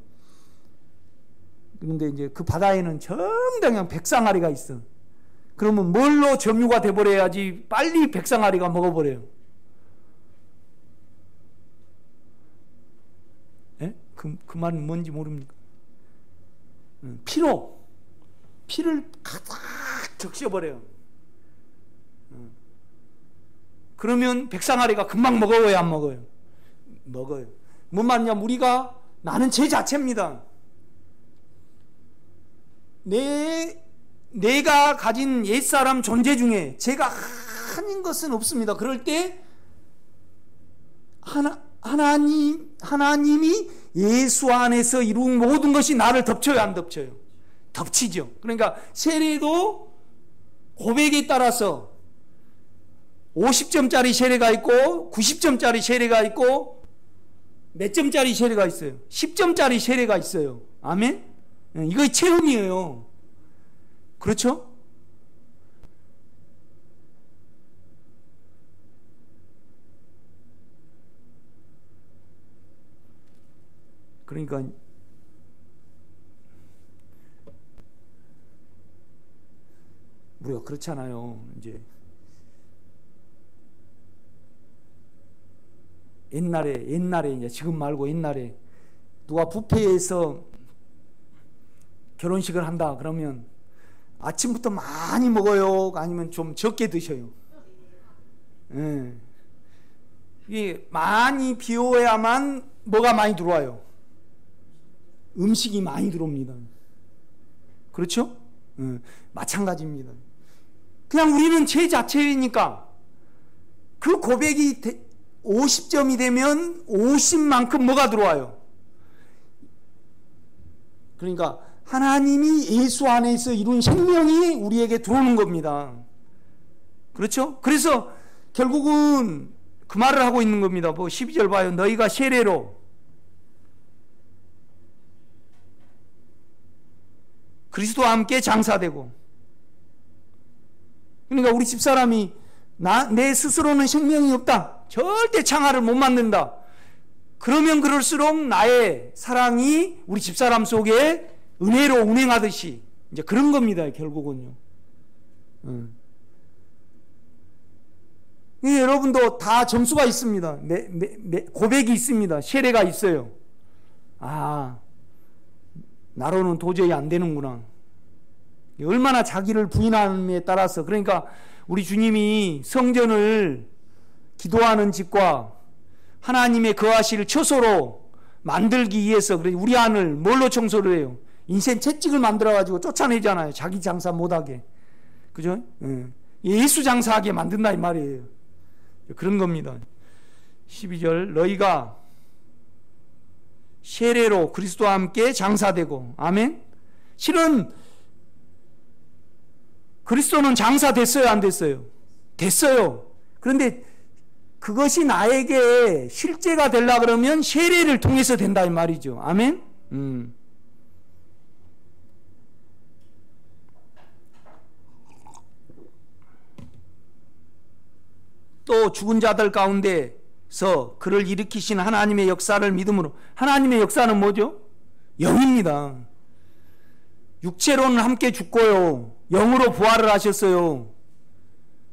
[SPEAKER 1] 그런데 이제 그 바다에는 정당한 백상아리가 있어. 그러면 뭘로 점유가 돼버려야지 빨리 백상아리가 먹어버려요. 예? 그 말은 뭔지 모릅니까? 피를 가득 적셔버려요. 그러면 백상아리가 금방 먹어요, 안 먹어요? 먹어요. 뭔 말이냐? 우리가, 나는 제 자체입니다. 내가 가진 옛사람 존재 중에 제가 아닌 것은 없습니다. 그럴 때 하나님이 예수 안에서 이룬 모든 것이 나를 덮쳐요, 안 덮쳐요? 덮치죠. 그러니까 세례도 고백에 따라서 50점짜리 세례가 있고 90점짜리 세례가 있고 몇 점짜리 세례가 있어요? 10점짜리 세례가 있어요. 아멘? 이거 체험이에요. 그렇죠? 그러니까 우리가 그렇잖아요. 이제 옛날에 이제 지금 말고 옛날에 누가 뷔페에서 결혼식을 한다 그러면 아침부터 많이 먹어요? 아니면 좀 적게 드셔요? 예. 이게 많이 비워야만 뭐가 많이 들어와요? 음식이 많이 들어옵니다. 그렇죠? 예. 마찬가지입니다. 그냥 우리는 제 자체이니까 그 고백이 50점이 되면 50만큼 뭐가 들어와요? 그러니까 하나님이 예수 안에서 이룬 생명이 우리에게 들어오는 겁니다. 그렇죠? 그래서 결국은 그 말을 하고 있는 겁니다. 12절 봐요. 너희가 세례로 그리스도와 함께 장사되고, 그러니까 우리 집사람이 내 스스로는 생명이 없다, 절대 창화를 못 만든다, 그러면 그럴수록 나의 사랑이 우리 집사람 속에 은혜로 운행하듯이 이제 그런 겁니다. 결국은요. 여러분도 다 점수가 있습니다. 고백이 있습니다. 세례가 있어요. 아, 나로는 도저히 안 되는구나. 얼마나 자기를 부인하느냐에 따라서, 그러니까 우리 주님이 성전을 기도하는 집과 하나님의 거하실 처소로 만들기 위해서 우리 안을 뭘로 청소를 해요? 인생 채찍을 만들어가지고 쫓아내잖아요. 자기 장사 못하게. 그죠? 예수 장사하게 만든다 이 말이에요. 그런 겁니다. 12절 너희가 세례로 그리스도와 함께 장사되고. 아멘. 실은 그리스도는 장사됐어요, 안 됐어요? 됐어요. 그런데 그것이 나에게 실제가 되려고 그러면 세례를 통해서 된다 이 말이죠. 아멘. 또 죽은 자들 가운데서 그를 일으키신 하나님의 역사를 믿음으로. 하나님의 역사는 뭐죠? 영입니다. 육체로는 함께 죽고요, 영으로 부활을 하셨어요.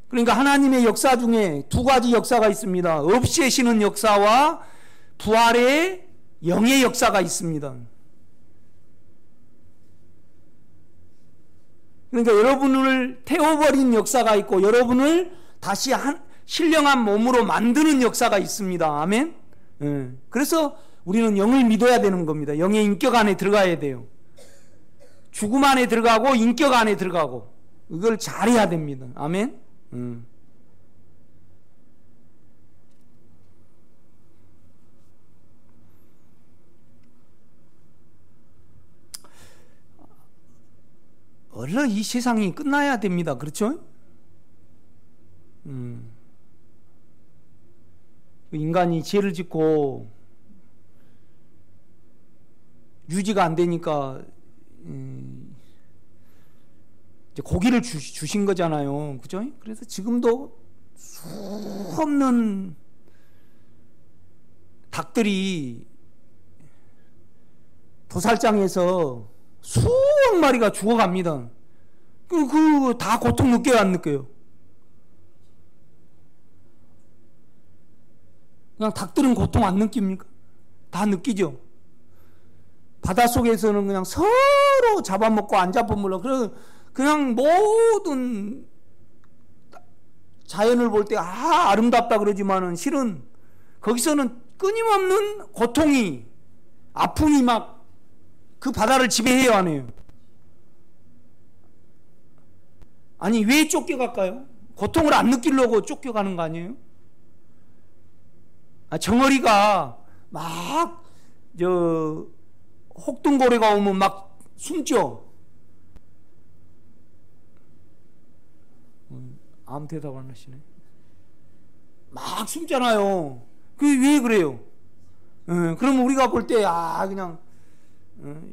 [SPEAKER 1] 그러니까 하나님의 역사 중에 두 가지 역사가 있습니다. 없애시는 역사와 부활의 영의 역사가 있습니다. 그러니까 여러분을 태워버린 역사가 있고 여러분을 다시 신령한 몸으로 만드는 역사가 있습니다. 아멘. 그래서 우리는 영을 믿어야 되는 겁니다. 영의 인격 안에 들어가야 돼요. 죽음 안에 들어가고 인격 안에 들어가고, 이걸 잘해야 됩니다. 아멘. 얼른 이 세상이 끝나야 됩니다. 그렇죠? 인간이 죄를 짓고 유지가 안 되니까 이제 고기를 주신 거잖아요. 그죠? 그래서 지금도 수없는 닭들이 도살장에서 수억 마리가 죽어갑니다. 그 다 고통 느껴요, 안 느껴요? 그냥 닭들은 고통 안 느낍니까? 다 느끼죠. 바닷속에서는 그냥 서로 잡아먹고 안 잡아먹으려 그냥 모든 자연을 볼 때 아름답다 그러지만은 실은 거기서는 끊임없는 고통이, 아픔이 막 그 바다를 지배해요, 안 해요? 아니, 왜 쫓겨갈까요? 고통을 안 느끼려고 쫓겨가는 거 아니에요? 정어리가 막 혹등고래가 오면 막 숨죠. 아무 대답 안 하시네. 막 숨잖아요. 그게 왜 그래요? 그러면 우리가 볼 때 그냥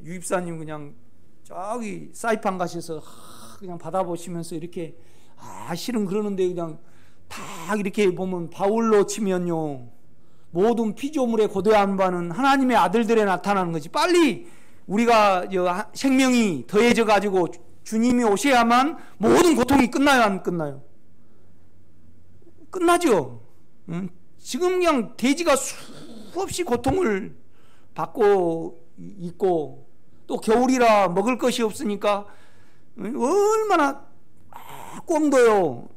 [SPEAKER 1] 유입사님 그냥 저기 사이판 가셔서 그냥 바다 보시면서 이렇게 실은 그러는데 그냥 다 이렇게 보면 바울로 치면요, 모든 피조물의 고대한 바는 하나님의 아들들에 나타나는 거지. 빨리 우리가 생명이 더해져 가지고 주님이 오셔야만 모든 고통이 끝나요, 안 끝나요? 끝나죠. 지금 그냥 돼지가 수없이 고통을 받고 있고, 또 겨울이라 먹을 것이 없으니까 얼마나 꽁도요.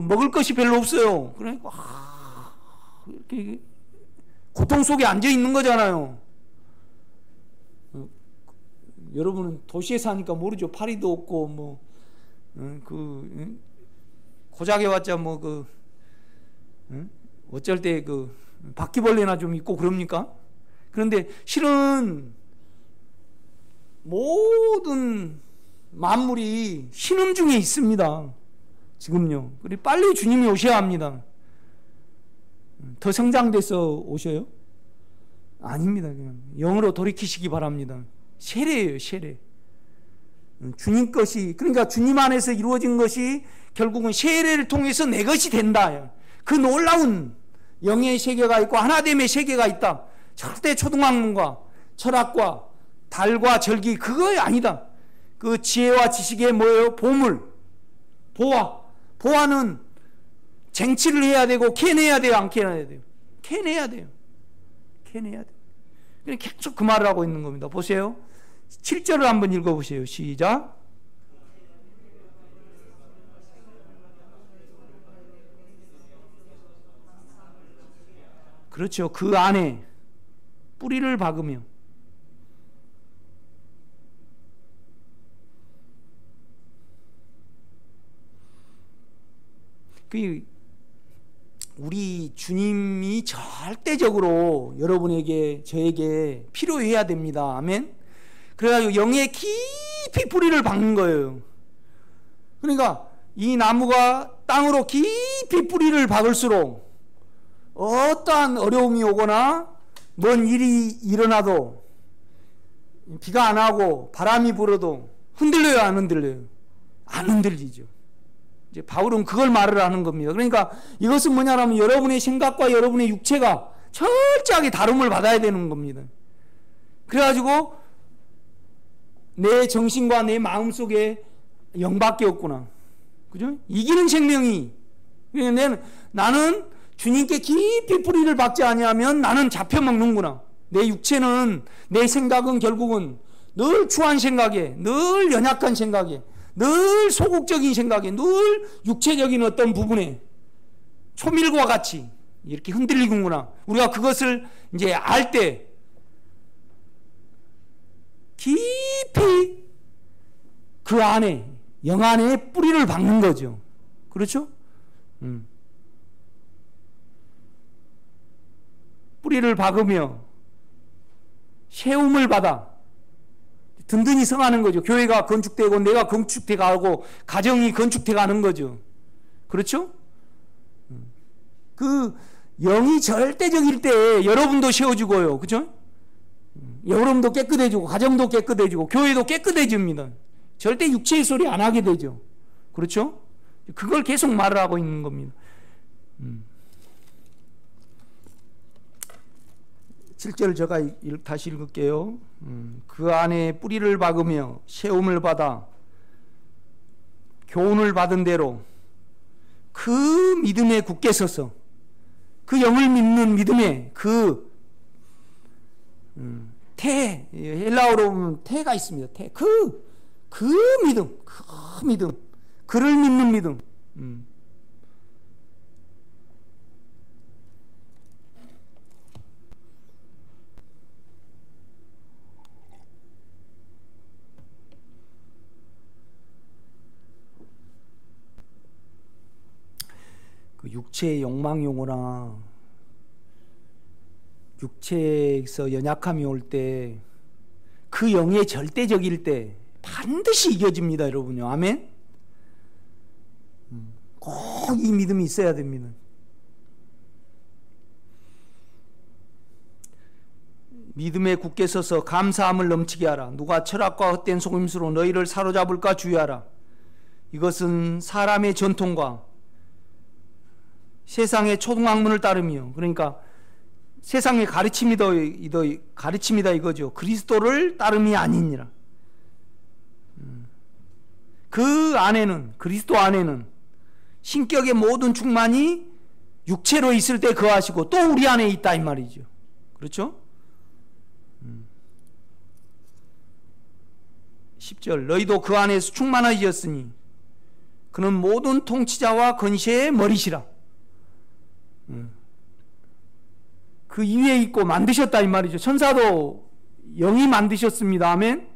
[SPEAKER 1] 먹을 것이 별로 없어요. 그러니까 이렇게 고통 속에 앉아 있는 거잖아요. 여러분은 도시에 사니까 모르죠. 파리도 없고 고작에 왔자 어쩔 때 바퀴벌레나 좀 있고 그럽니까? 그런데 실은 모든 만물이 신음 중에 있습니다. 지금요. 그리고 빨리 주님이 오셔야 합니다. 더 성장돼서 오셔요? 아닙니다. 그냥 영으로 돌이키시기 바랍니다. 세례예요, 세례. 주님 것이, 그러니까 주님 안에서 이루어진 것이 결국은 세례를 통해서 내 것이 된다. 그 놀라운 영의 세계가 있고 하나됨의 세계가 있다. 절대 초등학문과 철학과 달과 절기 그거 아니다. 그 지혜와 지식의 뭐예요? 보물, 보화는 쟁취를 해야 되고 캐내야 돼요, 안 캐내야 돼요? 캐내야 돼요. 캐내야 돼요. 계속 그 말을 하고 있는 겁니다. 보세요. 7절을 한번 읽어보세요. 시작. 그렇죠. 그 안에 뿌리를 박으며. 우리 주님이 절대적으로 여러분에게, 저에게 필요해야 됩니다. 아멘. 그래가지고 영에 깊이 뿌리를 박는 거예요. 그러니까 이 나무가 땅으로 깊이 뿌리를 박을수록 어떠한 어려움이 오거나 뭔 일이 일어나도, 비가 안 하고 바람이 불어도 흔들려요, 안 흔들려요? 안 흔들리죠. 이제 바울은 그걸 말을 하는 겁니다. 그러니까 이것은 뭐냐면 여러분의 생각과 여러분의 육체가 철저하게 다룸을 받아야 되는 겁니다. 그래가지고 내 정신과 내 마음 속에 영밖에 없구나. 그죠? 이기는 생명이. 나는 주님께 깊이 뿌리를 박지 아니하면 나는 잡혀먹는구나. 내 육체는, 내 생각은 결국은 늘 추한 생각에, 늘 연약한 생각에, 늘 소극적인 생각에, 늘 육체적인 어떤 부분에 초밀과 같이 이렇게 흔들리는구나. 우리가 그것을 이제 알 때 깊이 그 안에, 영 안에 뿌리를 박는 거죠. 그렇죠? 뿌리를 박으며 세움을 받아 든든히 성하는 거죠. 교회가 건축되고 내가 건축돼 가고 가정이 건축돼 가는 거죠. 그렇죠? 그 영이 절대적일 때 여러분도 세워지고요. 그렇죠? 여러분도 깨끗해지고 가정도 깨끗해지고 교회도 깨끗해집니다. 절대 육체의 소리 안 하게 되죠. 그렇죠? 그걸 계속 말을 하고 있는 겁니다. 7절 제가 다시 읽을게요. 그 안에 뿌리를 박으며 세움을 받아 교훈을 받은 대로 그 믿음에 굳게 서서 그 영을 믿는 믿음에 그 태, 헬라어로 보면 태가 있습니다. 태. 그 믿음, 그 믿음, 그를 믿는 믿음. 그 육체의 욕망이 육체에서 연약함이 올 때, 그 영의 절대적일 때 반드시 이겨집니다, 여러분요. 아멘? 꼭 이 믿음이 있어야 됩니다. 믿음에 굳게 서서 감사함을 넘치게 하라. 누가 철학과 헛된 속임수로 너희를 사로잡을까 주의하라. 이것은 사람의 전통과 세상의 초등학문을 따르며, 그러니까 세상의 가르침이다 이거죠. 그리스도를 따름이 아니니라. 그 안에는, 그리스도 안에는 신격의 모든 충만이 육체로 있을 때 거하시고 또 우리 안에 있다 이 말이죠. 그렇죠? 10절 너희도 그 안에서 충만하였으니 그는 모든 통치자와 권세의 머리시라. 그 위에 있고 만드셨다 이 말이죠. 천사도 영이 만드셨습니다. 아멘.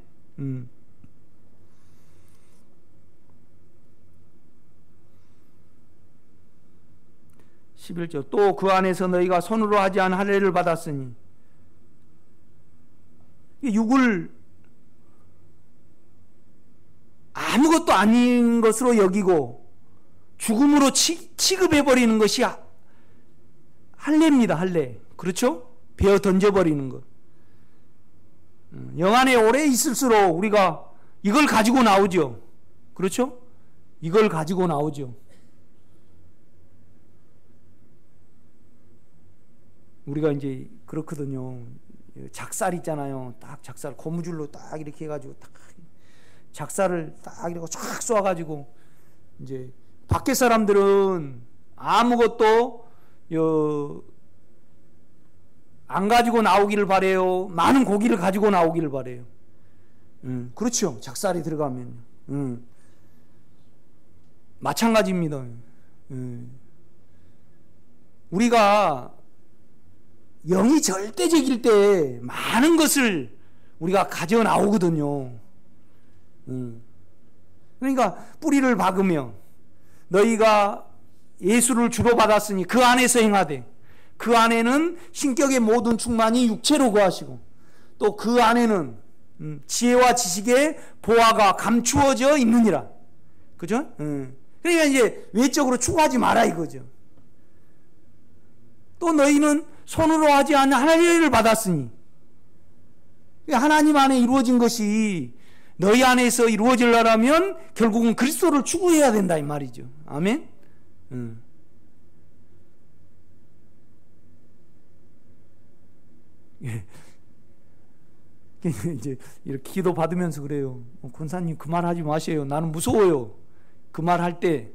[SPEAKER 1] 11절 또 그 안에서 너희가 손으로 하지 않은 할례를 받았으니, 육을 아무것도 아닌 것으로 여기고 죽음으로 취급해버리는 것이 할례입니다. 할례. 그렇죠? 베어 던져버리는 것. 영 안에 오래 있을수록 우리가 이걸 가지고 나오죠. 그렇죠? 이걸 가지고 나오죠. 우리가 이제 그렇거든요. 작살 있잖아요. 딱 작살 고무줄로 딱 이렇게 해가지고 딱 작살을 딱 이렇게 쫙 쏘아가지고, 이제 밖에 사람들은 아무것도 안 가지고 나오기를 바래요. 많은 고기를 가지고 나오기를 바래요. 그렇죠. 작살이 들어가면 마찬가지입니다. 우리가 영이 절대적일 때 많은 것을 우리가 가져 나오거든요. 그러니까 뿌리를 박으며 너희가 예수를 주로 받았으니 그 안에서 행하되, 그 안에는 신격의 모든 충만이 육체로 거하시고 또 그 안에는 지혜와 지식의 보화가 감추어져 있느니라. 그죠? 그러니까 이제 외적으로 추구하지 마라 이거죠. 또 너희는 손으로 하지 않는 할례를 받았으니, 하나님 안에 이루어진 것이 너희 안에서 이루어지려면 결국은 그리스도를 추구해야 된다 이 말이죠. 아멘. 이제 이렇게 기도 받으면서 그래요. 권사님 그 말 하지 마세요. 나는 무서워요. 그 말 할 때.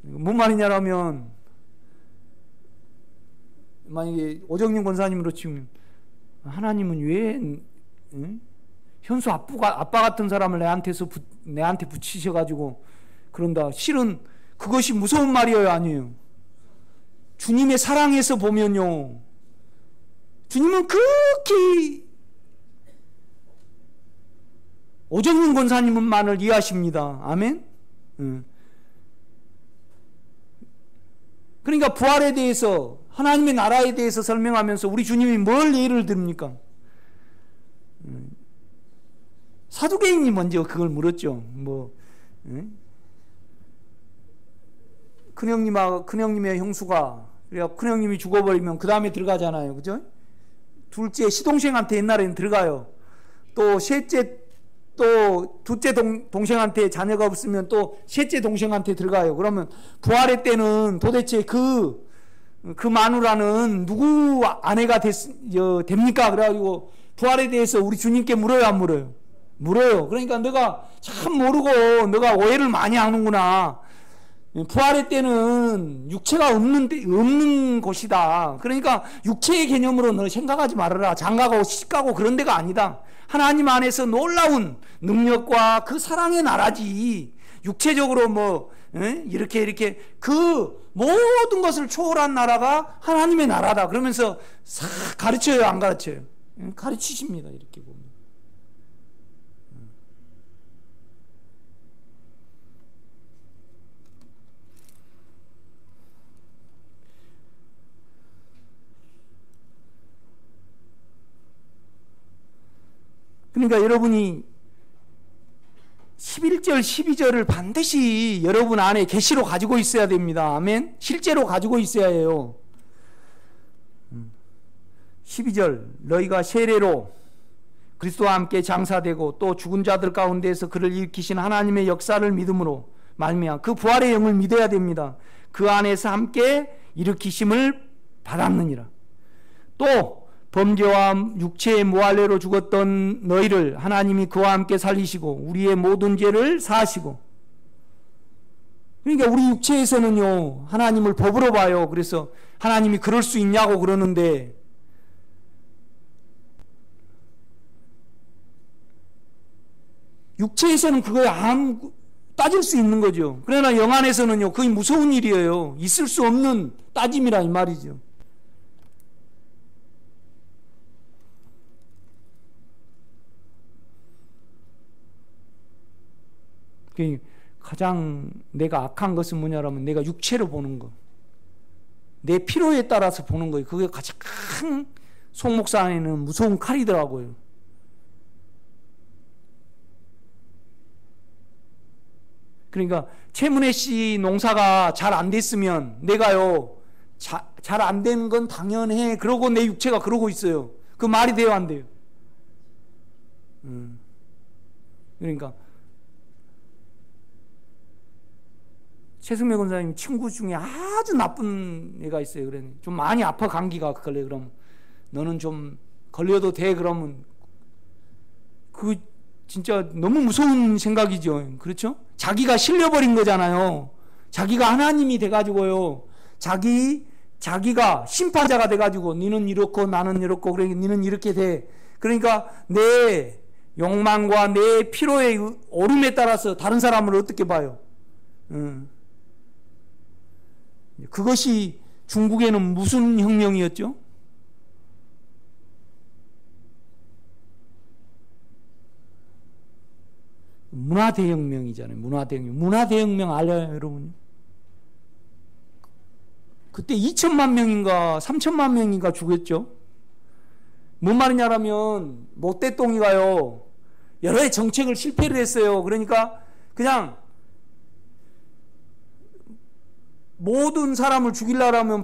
[SPEAKER 1] 뭔 말이냐라면, 만약에 오정님 권사님으로 치면, 하나님은 왜 현수 아빠 같은 사람을 내한테 붙이셔가지고 그런다. 실은 그것이 무서운 말이에요, 아니에요? 주님의 사랑에서 보면요, 주님은 극히 오정민 권사님만을 이해하십니다. 아멘? 그러니까 부활에 대해서, 하나님의 나라에 대해서 설명하면서 우리 주님이 뭘 예를 듭니까? 사두개인이 먼저 그걸 물었죠. 큰형님의 형수가, 큰형님이 죽어버리면 그 다음에 들어가잖아요. 그죠? 둘째 시동생한테 옛날에는 들어가요. 또 둘째 동생한테 자녀가 없으면 또 셋째 동생한테 들어가요. 그러면 부활의 때는 도대체 그 마누라는 누구 아내가 됩니까? 그래가지고 부활에 대해서 우리 주님께 물어요, 안 물어요? 물어요. 그러니까 너가 참 모르고 너가 오해를 많이 하는구나. 부활의 때는 육체가 없는 곳이다. 그러니까 육체의 개념으로 너 생각하지 말아라. 장가가고 시집가고 그런 데가 아니다. 하나님 안에서 놀라운 능력과 그 사랑의 나라지. 육체적으로 뭐 이렇게 그 모든 것을 초월한 나라가 하나님의 나라다. 그러면서 싹 가르쳐요, 안 가르쳐요? 가르치십니다. 이렇게 보면. 그러니까 여러분이 11절, 12절을 반드시 여러분 안에 계시로 가지고 있어야 됩니다. 아멘? 실제로 가지고 있어야 해요. 12절, 너희가 세례로 그리스도와 함께 장사되고 또 죽은 자들 가운데에서 그를 일으키신 하나님의 역사를 믿음으로 말미암아 그 부활의 영을 믿어야 됩니다. 그 안에서 함께 일으키심을 받았느니라. 또 범죄와 육체의 무할례로 죽었던 너희를 하나님이 그와 함께 살리시고 우리의 모든 죄를 사하시고. 그러니까 우리 육체에서는요 하나님을 법으로 봐요. 그래서 하나님이 그럴 수 있냐고 그러는데 육체에서는 그거에 따질 수 있는 거죠. 그러나 영 안에서는요 그게 무서운 일이에요. 있을 수 없는 따짐이라 이 말이죠. 가장 내가 악한 것은 뭐냐면 내가 육체로 보는 거, 내 필요에 따라서 보는 거예요. 그게 가장 송 목사 안에는 무서운 칼이더라고요. 그러니까 최문혜 씨 농사가 잘 안 됐으면 내가요 잘 안 되는 건 당연해 그러고 내 육체가 그러고 있어요. 그 말이 돼요, 안 돼요? 그러니까 최승매 권사님 친구 중에 아주 나쁜 애가 있어요. 그래 좀 많이 아파, 감기가 걸려. 그럼 너는 좀 걸려도 돼. 그러면 그 진짜 너무 무서운 생각이죠. 그렇죠? 자기가 실려버린 거잖아요. 자기가 하나님이 돼가지고요. 자기가 심판자가 돼가지고 너는 이렇고 나는 이렇고 그러니까 너는 이렇게 돼. 그러니까 내 욕망과 내 피로의 오름에 따라서 다른 사람을 어떻게 봐요? 그것이 중국에는 무슨 혁명이었죠? 문화대혁명이잖아요. 문화대혁명 알아요, 여러분? 그때 2천만 명인가 3천만 명인가 죽었죠. 뭔 말이냐면 모태똥이가요 여러 해 정책을 실패를 했어요. 그러니까 그냥 모든 사람을 죽이려면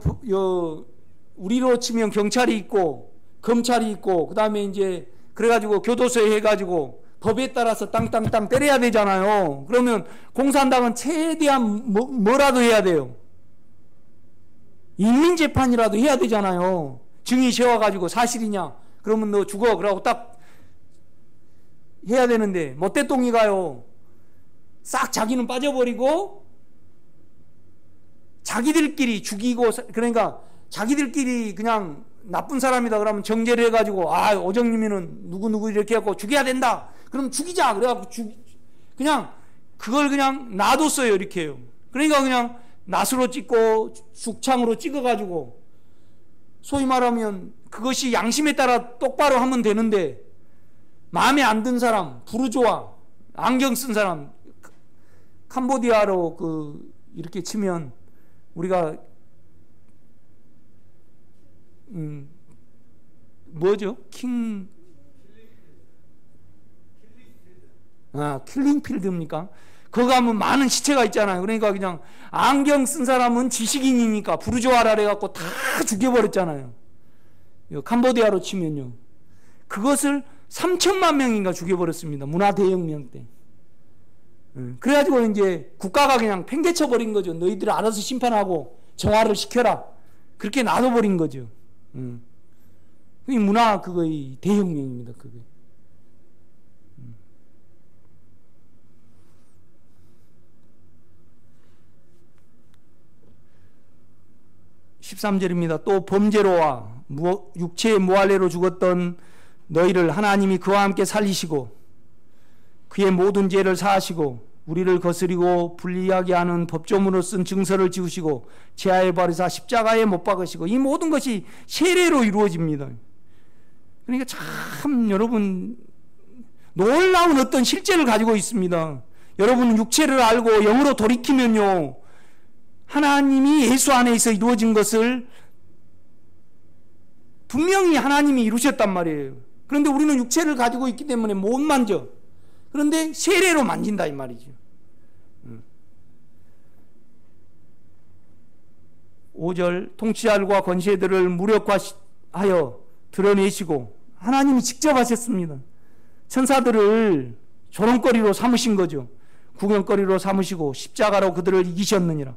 [SPEAKER 1] 우리로 치면 경찰이 있고 검찰이 있고 그 다음에 이제 그래가지고 교도소에 해가지고 법에 따라서 땅땅땅 때려야 되잖아요. 그러면 공산당은 최대한 뭐라도 해야 돼요. 인민재판이라도 해야 되잖아요. 증인 세워가지고 사실이냐 그러면 너 죽어 그러고 딱 해야 되는데 모태똥이가요 싹 자기는 빠져버리고 자기들끼리 죽이고, 그러니까 자기들끼리 그냥 나쁜 사람이다 그러면 정죄를 해가지고 오정님이는 누구 이렇게 해갖고 죽여야 된다 그럼 죽이자 그래갖고 그냥 그걸 그냥 놔뒀어요. 이렇게 해요. 그러니까 그냥 낫으로 찍고 죽창으로 찍어가지고 소위 말하면 그것이 양심에 따라 똑바로 하면 되는데 마음에 안 든 사람, 부르조아, 안경 쓴 사람, 캄보디아로 이렇게 치면 우리가 뭐죠? 킬링필드입니까? 거기 가면 많은 시체가 있잖아요. 그러니까 그냥 안경 쓴 사람은 지식인이니까 부르조아라 해갖고 다 죽여버렸잖아요. 캄보디아로 치면요. 그것을 3천만 명인가 죽여버렸습니다. 문화대혁명 때. 그래가지고 이제 국가가 그냥 팽개쳐버린 거죠. 너희들 알아서 심판하고 정화를 시켜라. 그렇게 놔둬버린 거죠. 그게 문화 그거의 대혁명입니다. 그게. 13절입니다. 또 범죄로와 육체의 무할례로 죽었던 너희를 하나님이 그와 함께 살리시고 그의 모든 죄를 사하시고 우리를 거스리고 불리하게 하는 법조문으로 쓴 증서를 지우시고 제하에 버리사 십자가에 못 박으시고, 이 모든 것이 세례로 이루어집니다. 그러니까 참 여러분 놀라운 어떤 실제를 가지고 있습니다. 여러분은 육체를 알고 영으로 돌이키면요, 하나님이 예수 안에서 이루어진 것을 분명히 하나님이 이루셨단 말이에요. 그런데 우리는 육체를 가지고 있기 때문에 못 만져. 그런데 세례로 만진다 이 말이죠. 5절 통치자들과 권세들을 무력화하여 드러내시고, 하나님이 직접 하셨습니다. 천사들을 조롱거리로 삼으신 거죠. 구경거리로 삼으시고 십자가로 그들을 이기셨느니라.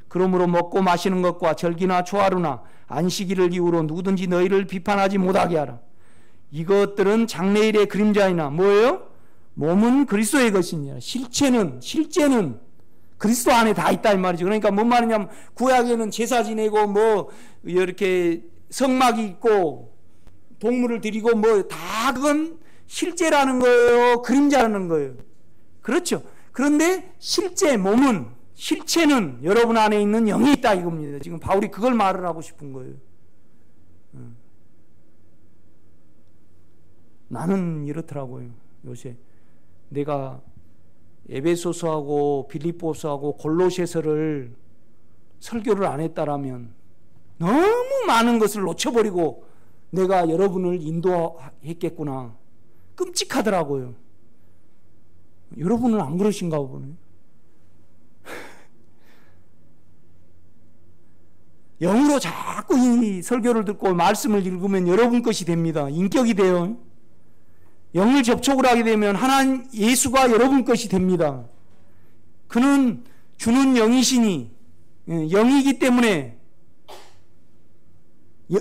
[SPEAKER 1] 그러므로 먹고 마시는 것과 절기나 초하루나 안식일을 이유로 누구든지 너희를 비판하지 못하게 하라. 이것들은 장래일의 그림자이나 뭐예요? 몸은 그리스도의 것이니라. 실제는 그리스도 안에 다 있다 이 말이죠. 그러니까 뭔 말이냐면 구약에는 제사 지내고 뭐 이렇게 성막이 있고 동물을 드리고 뭐 다 그건 실제라는 거예요, 그림자라는 거예요. 그렇죠. 그런데 실체는 여러분 안에 있는 영이 있다 이겁니다. 지금 바울이 그걸 말을 하고 싶은 거예요. 나는 이렇더라고요. 요새 내가 에베소서하고 빌립보서하고 골로새서를 설교를 안 했다라면 너무 많은 것을 놓쳐버리고 내가 여러분을 인도했겠구나. 끔찍하더라고요. 여러분은 안 그러신가 보네. 영으로 자꾸 이 설교를 듣고 말씀을 읽으면 여러분 것이 됩니다. 인격이 돼요. 영을 접촉을 하게 되면 하나님 예수가 여러분 것이 됩니다. 그는 주는 영이시니 영이기 때문에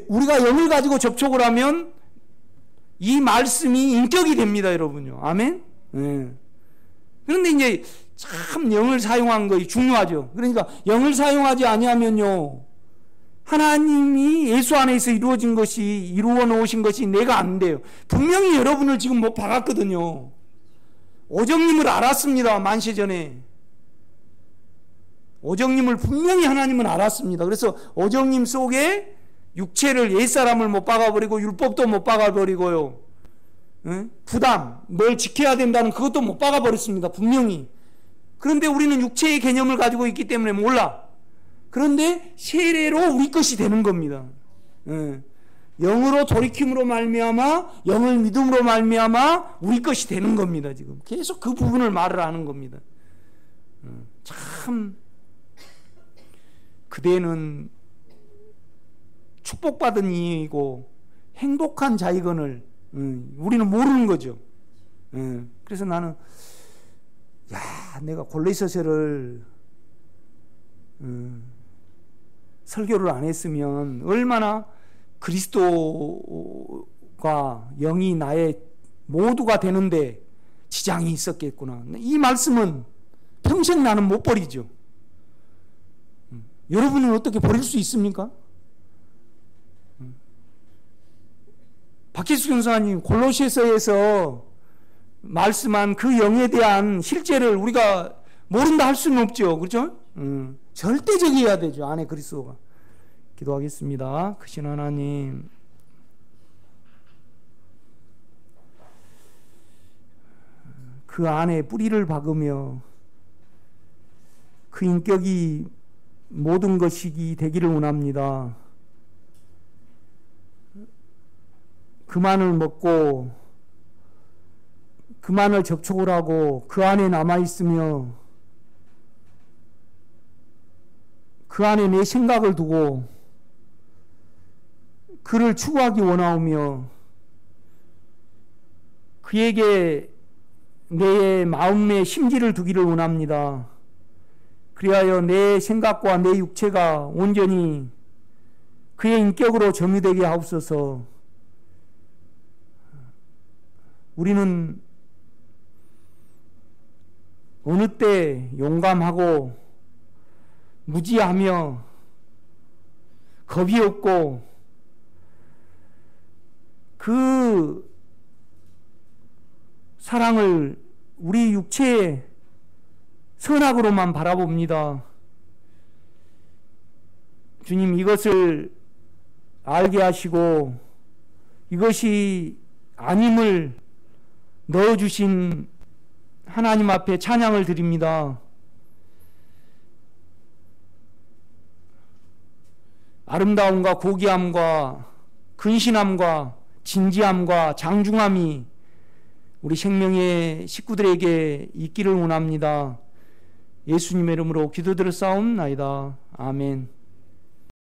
[SPEAKER 1] 우리가 영을 가지고 접촉을 하면 이 말씀이 인격이 됩니다, 여러분요. 아멘? 그런데 이제 참 영을 사용한 것이 중요하죠. 그러니까 영을 사용하지 아니하면요, 하나님이 예수 안에서 이루어 놓으신 것이 내가 안 돼요. 분명히 여러분을 지금 못 박았거든요. 오정님을 알았습니다. 만세전에 오정님을 분명히 하나님은 알았습니다. 그래서 오정님 속에 육체를, 옛사람을 못 박아버리고 율법도 못 박아버리고요, 부담, 뭘 지켜야 된다는 그것도 못 박아버렸습니다. 분명히. 그런데 우리는 육체의 개념을 가지고 있기 때문에 몰라. 그런데 세례로 우리 것이 되는 겁니다. 영으로 돌이킴으로 말미암아, 영을 믿음으로 말미암아 우리 것이 되는 겁니다. 지금 계속 그 부분을 말을 하는 겁니다. 참 그대는 축복받은 이이고 행복한 자이건을 우리는 모르는 거죠. 그래서 나는 내가 골로새서를 설교를 안 했으면 얼마나 그리스도가 영이 나의 모두가 되는데 지장이 있었겠구나. 이 말씀은 평생 나는 못 버리죠. 여러분은 어떻게 버릴 수 있습니까? 박희수 교사님 골로새서에서 말씀한 그 영에 대한 실제를 우리가 모른다 할 수는 없죠. 그렇죠? 절대적이어야 되죠. 안에 그리스도가. 기도하겠습니다. 크신 하나님, 그 안에 뿌리를 박으며 그 인격이 모든 것이 되기를 원합니다. 그만을 먹고 그만을 접촉을 하고 그 안에 남아있으며 그 안에 내 생각을 두고 그를 추구하기 원하오며 그에게 내 마음의 심지를 두기를 원합니다. 그리하여 내 생각과 내 육체가 온전히 그의 인격으로 점유되게 하옵소서. 우리는 어느 때 용감하고 무지하며 겁이 없고 그 사랑을 우리 육체의 선악으로만 바라봅니다. 주님, 이것을 알게 하시고 이것이 아님을 넣어주신 하나님 앞에 찬양을 드립니다. 아름다움과 고귀함과 근신함과 진지함과 장중함이 우리 생명의 식구들에게 있기를 원합니다. 예수님의 이름으로 기도드렸사옵나이다. 아멘.